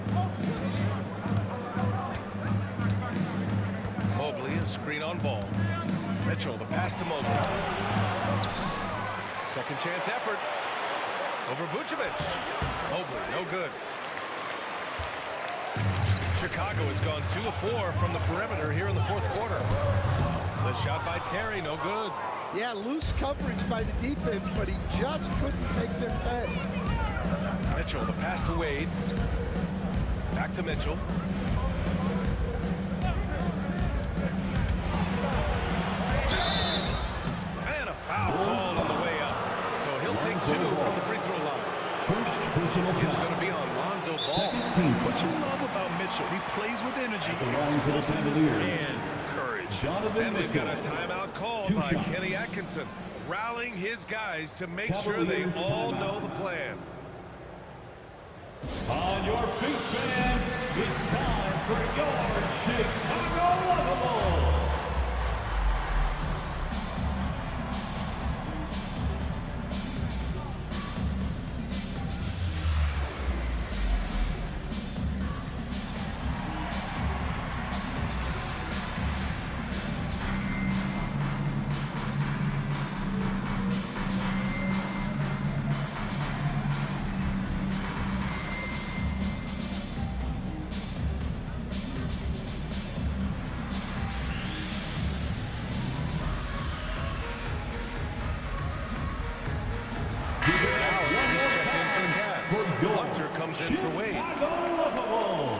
Mobley, a screen on Ball. Mitchell, the pass to Mobley. Second chance effort. Over Vucevic. Mobley, no good. Chicago has gone 2 of 4 from the perimeter here in the fourth quarter. The shot by Terry, no good. Yeah, loose coverage by the defense, but he just couldn't make them pay. Mitchell, the pass to Wade. Back to Mitchell. And a foul called on the way up. So he'll take 2 from the free throw line. First personal It's foul. going to be on Lonzo Ball. Mitchell. He plays with energy, The line for the explosiveness, Cavaliers. and courage. Donovan And we've got a Mitchell. timeout called 2 by shots. Kenny Atkinson, rallying his guys to make sure they Cavaliers all timeout. know the plan. On your feet, fans, it's time for your Chicago Lovable. Hunter comes in for Wade. Chicago Lovable.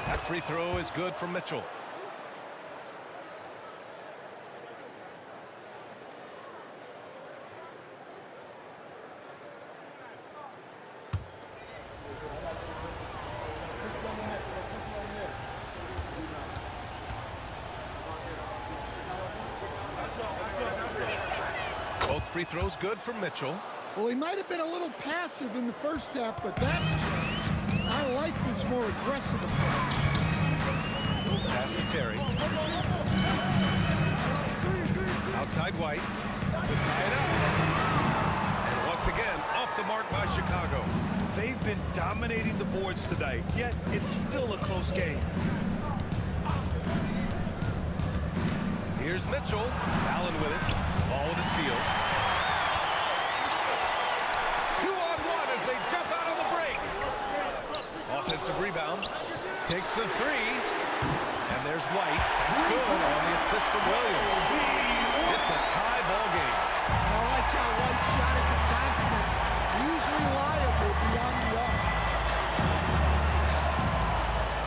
That free throw is good from Mitchell. Both free throws good from Mitchell. Well, he might have been a little passive in the first half, but that's changed. I like this more aggressive approach. Pass to Terry. Outside White. To tie it up. And once again, off the mark by Chicago. They've been dominating the boards tonight, yet it's still a close game. Here's Mitchell. Allen with it. Ball with a steal. 2-on-1 as they jump out on the break. Offensive rebound. Takes the three. And there's White. That's good on the assist from Williams. It's a tie ball game. I like how White shot at the document. He's reliable beyond the arc.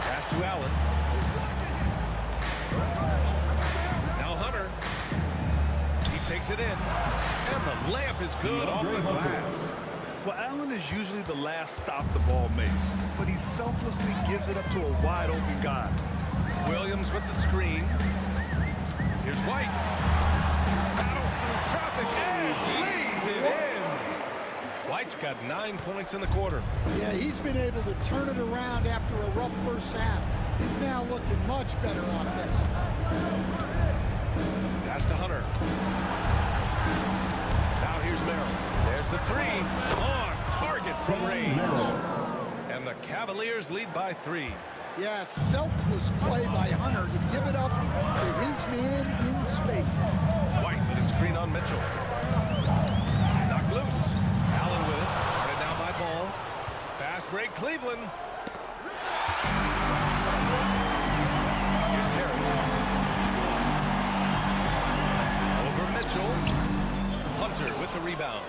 Pass to Allen. Now Hunter. He takes it in. And the layup is good off the glass. Well, Allen is usually the last stop the ball makes, but he selflessly gives it up to a wide-open guy. Williams with the screen. Here's White. Battles through traffic and lays it in. White's got 9 points in the quarter. Yeah, he's been able to turn it around after a rough first half. He's now looking much better offensively. Pass to Hunter. Now here's Merrill. There's the three. On target from range. And the Cavaliers lead by 3. Yeah, selfless play by Hunter to give it up to his man in space. White with a screen on Mitchell. Knocked loose. Allen with it. Guarded now by Ball. Fast break, Cleveland. Here's Terry. Over Mitchell. Hunter with the rebound.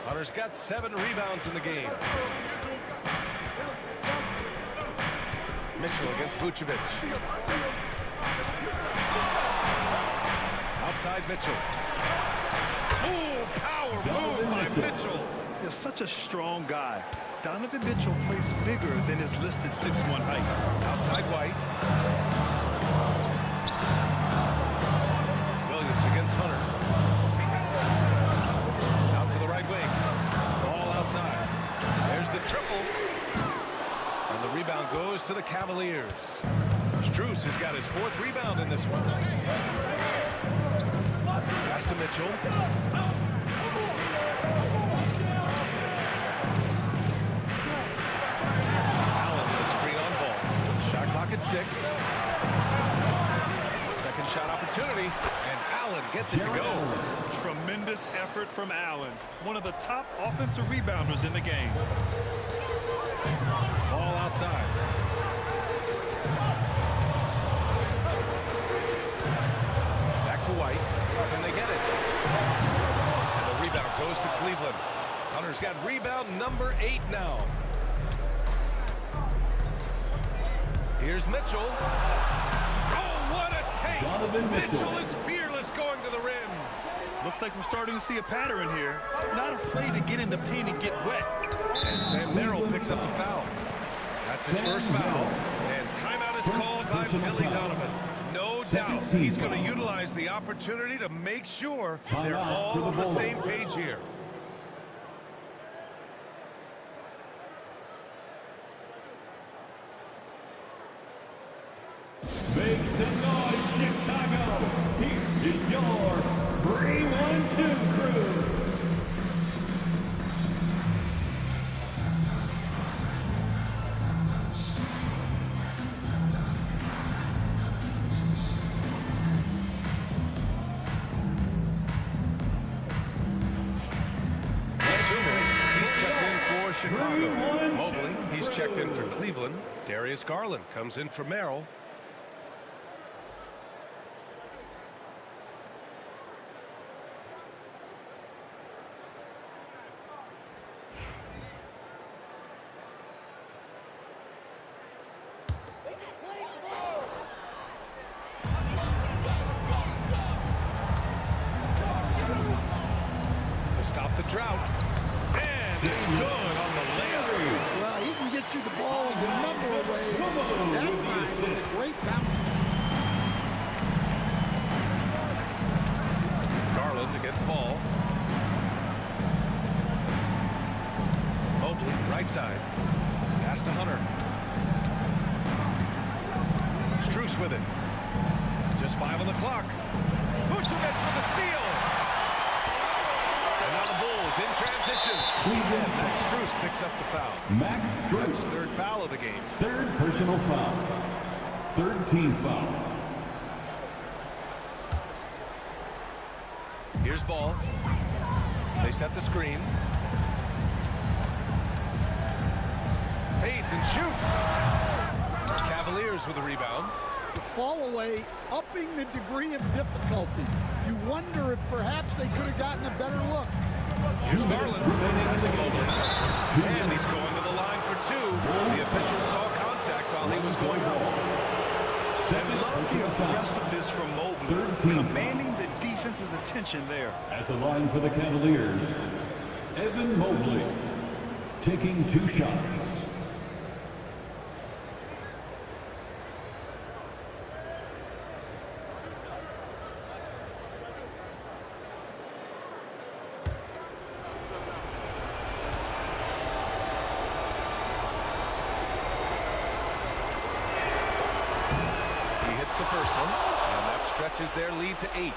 Hunter's got 7 rebounds in the game. Mitchell against Vucevic. Outside Mitchell. Ooh, power move by Mitchell. He's such a strong guy. Donovan Mitchell plays bigger than his listed 6'1" height. Outside White. Williams against Hunter. Out to the right wing. Ball outside. There's the triple. And the rebound goes to the Cavaliers. Strus has got his 4th rebound in this one. Pass to Mitchell. Allen with a screen on Ball. Shot clock at 6. Second shot opportunity, and Allen gets it to go. Tremendous effort from Allen, one of the top offensive rebounders in the game. Ball outside. Back to White. Can they get it? And the rebound goes to Cleveland. Hunter's got rebound number 8 now. Here's Mitchell. Oh, what a take! Mitchell is fearless going to the rim. Looks like we're starting to see a pattern here. Not afraid to get in the paint and get wet. And Sam Merrill picks up the foul. That's his first foul. And timeout is called by Billy Donovan. No doubt he's going to utilize the opportunity to make sure they're all on the same page here. Make some noise, Chicago. Here is your 3-1-2 crew. Chicago. Mobley, he's checked in for Cleveland. Darius Garland comes in for Merrill. To stop the drought. It's good on the layup. Well, he can get you the ball in a number of ways. That time with a great bounce pass. Garland against ball. Mobley, right side. Pass to Hunter. Strus with it. Just 5 on the clock. Vucevic with a steal. And now the Bulls in transition. Max Strus picks up the foul. Max Strus. That's his 3rd foul of the game. 3rd personal foul. 3rd team foul. Here's ball. They set the screen. Fades and shoots. Cavaliers with a rebound. The fall away, upping the degree of difficulty. You wonder if perhaps they could have gotten a better look. Here's Garland. That's a Mobley. And he's going to the line for 2. The official saw contact while he was going home. Love the aggressiveness from Mobley, commanding the defense's attention there. At the line for the Cavaliers, Evan Mobley taking 2 shots. The first one, and that stretches their lead to 8.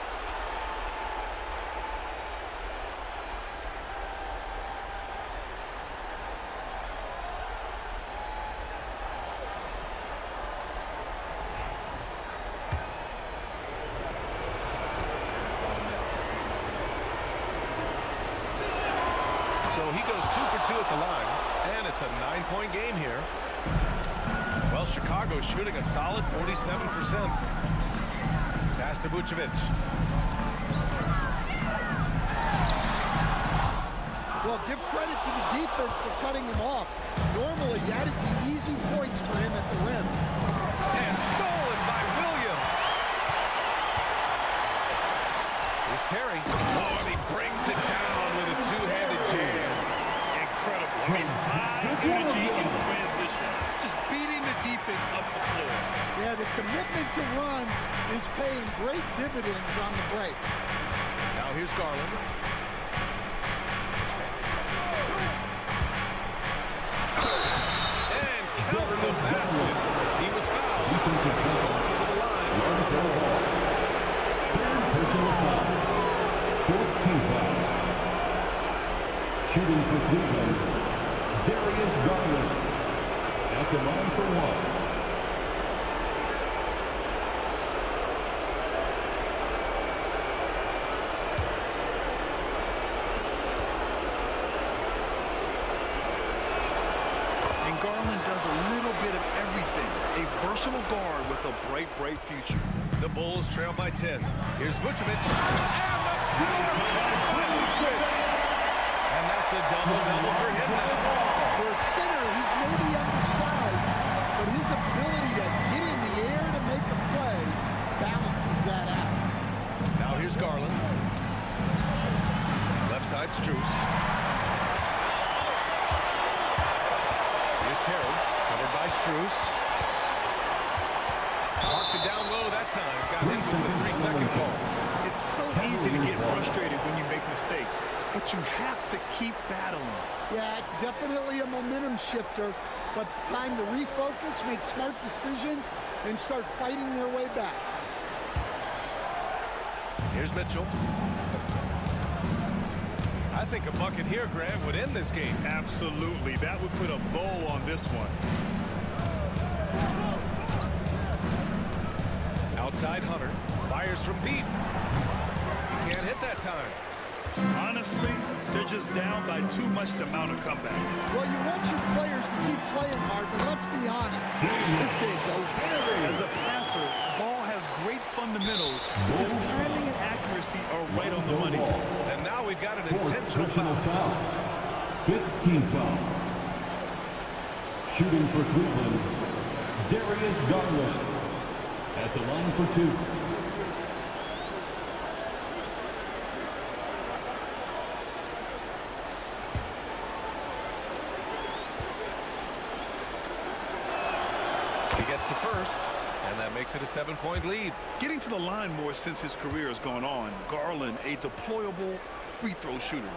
So he goes 2 for 2 at the line, and it's a 9-point game here. Well, Chicago's shooting a solid 47%. Pass to Vucevic. Well, give credit to the defense for cutting him off. Normally, that'd be easy points for him at the rim. And stolen by Williams. Here's Terry. Oh, and he brings it down with a 2-handed jam. Incredible. I mean, high energy in transition. Just beating the defense up the floor. Yeah, the commitment to run is paying great dividends on the break. Now here's Garland. And count the basket. He was fouled. To the line. 3rd personal foul. 4th team foul. Shooting for Cleveland, Darius Garland. At the line for 1. And Garland Garland does a little bit of everything. A versatile guard with a bright, bright future. The Bulls trail by 10. Here's Vucevic. And the power finally switch. And that's a double-double for him now. For a center, he's maybe undersized, but his ability to get in the air to make a play balances that out. Now here's Garland. Left side, Strus. Here's Terry, covered by Strus. Parked it down low that time. Got hit with the 3-second call. It's so easy to get frustrated when you make mistakes, but you have to keep battling. Yeah, it's definitely a momentum shifter, but it's time to refocus, make smart decisions, and start fighting their way back. Here's Mitchell. I think a bucket here, Grant, would end this game. Absolutely. That would put a bow on this one. Outside Hunter. Fires from deep. He can't hit that time. Honestly, they're just down by too much to mount a comeback. Well, you want your players to keep playing hard, but let's be honest. This game's over. As a passer, Ball has great fundamentals. His timing and accuracy are right on the money. And now we've got an intentional Personal foul. foul. 15 foul. Shooting for Cleveland, Darius Garland. At the line for 2. He gets the first, and that makes it a 7-point lead. Getting to the line more since his career has gone on. Garland, a deployable free throw shooter.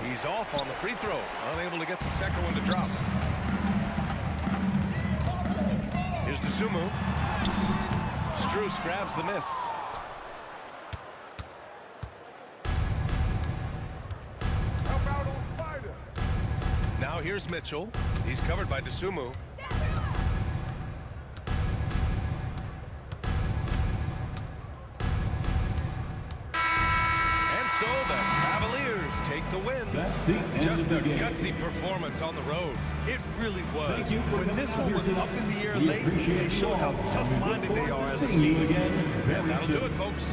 He's off on the free throw, unable to get the second one to drop. Here's Dosunmu. Strus grabs the miss. Now here's Mitchell. He's covered by Dosunmu. And so the Cavaliers take the win. That's the end Just of the a game. gutsy performance on the road. It really was. Thank you for When coming this out one here was tonight. up in the air We late, appreciate they you showed how all. tough-minded they are as a Seeing you team. again very That'll soon. do it, folks.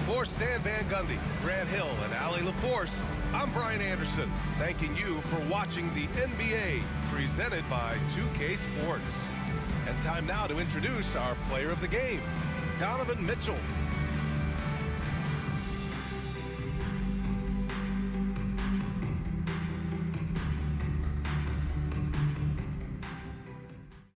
For Stan Van Gundy, Grant Hill, and Allie LaForce, I'm Brian Anderson, thanking you for watching the NBA presented by 2K Sports. And time now to introduce our player of the game, Donovan Mitchell.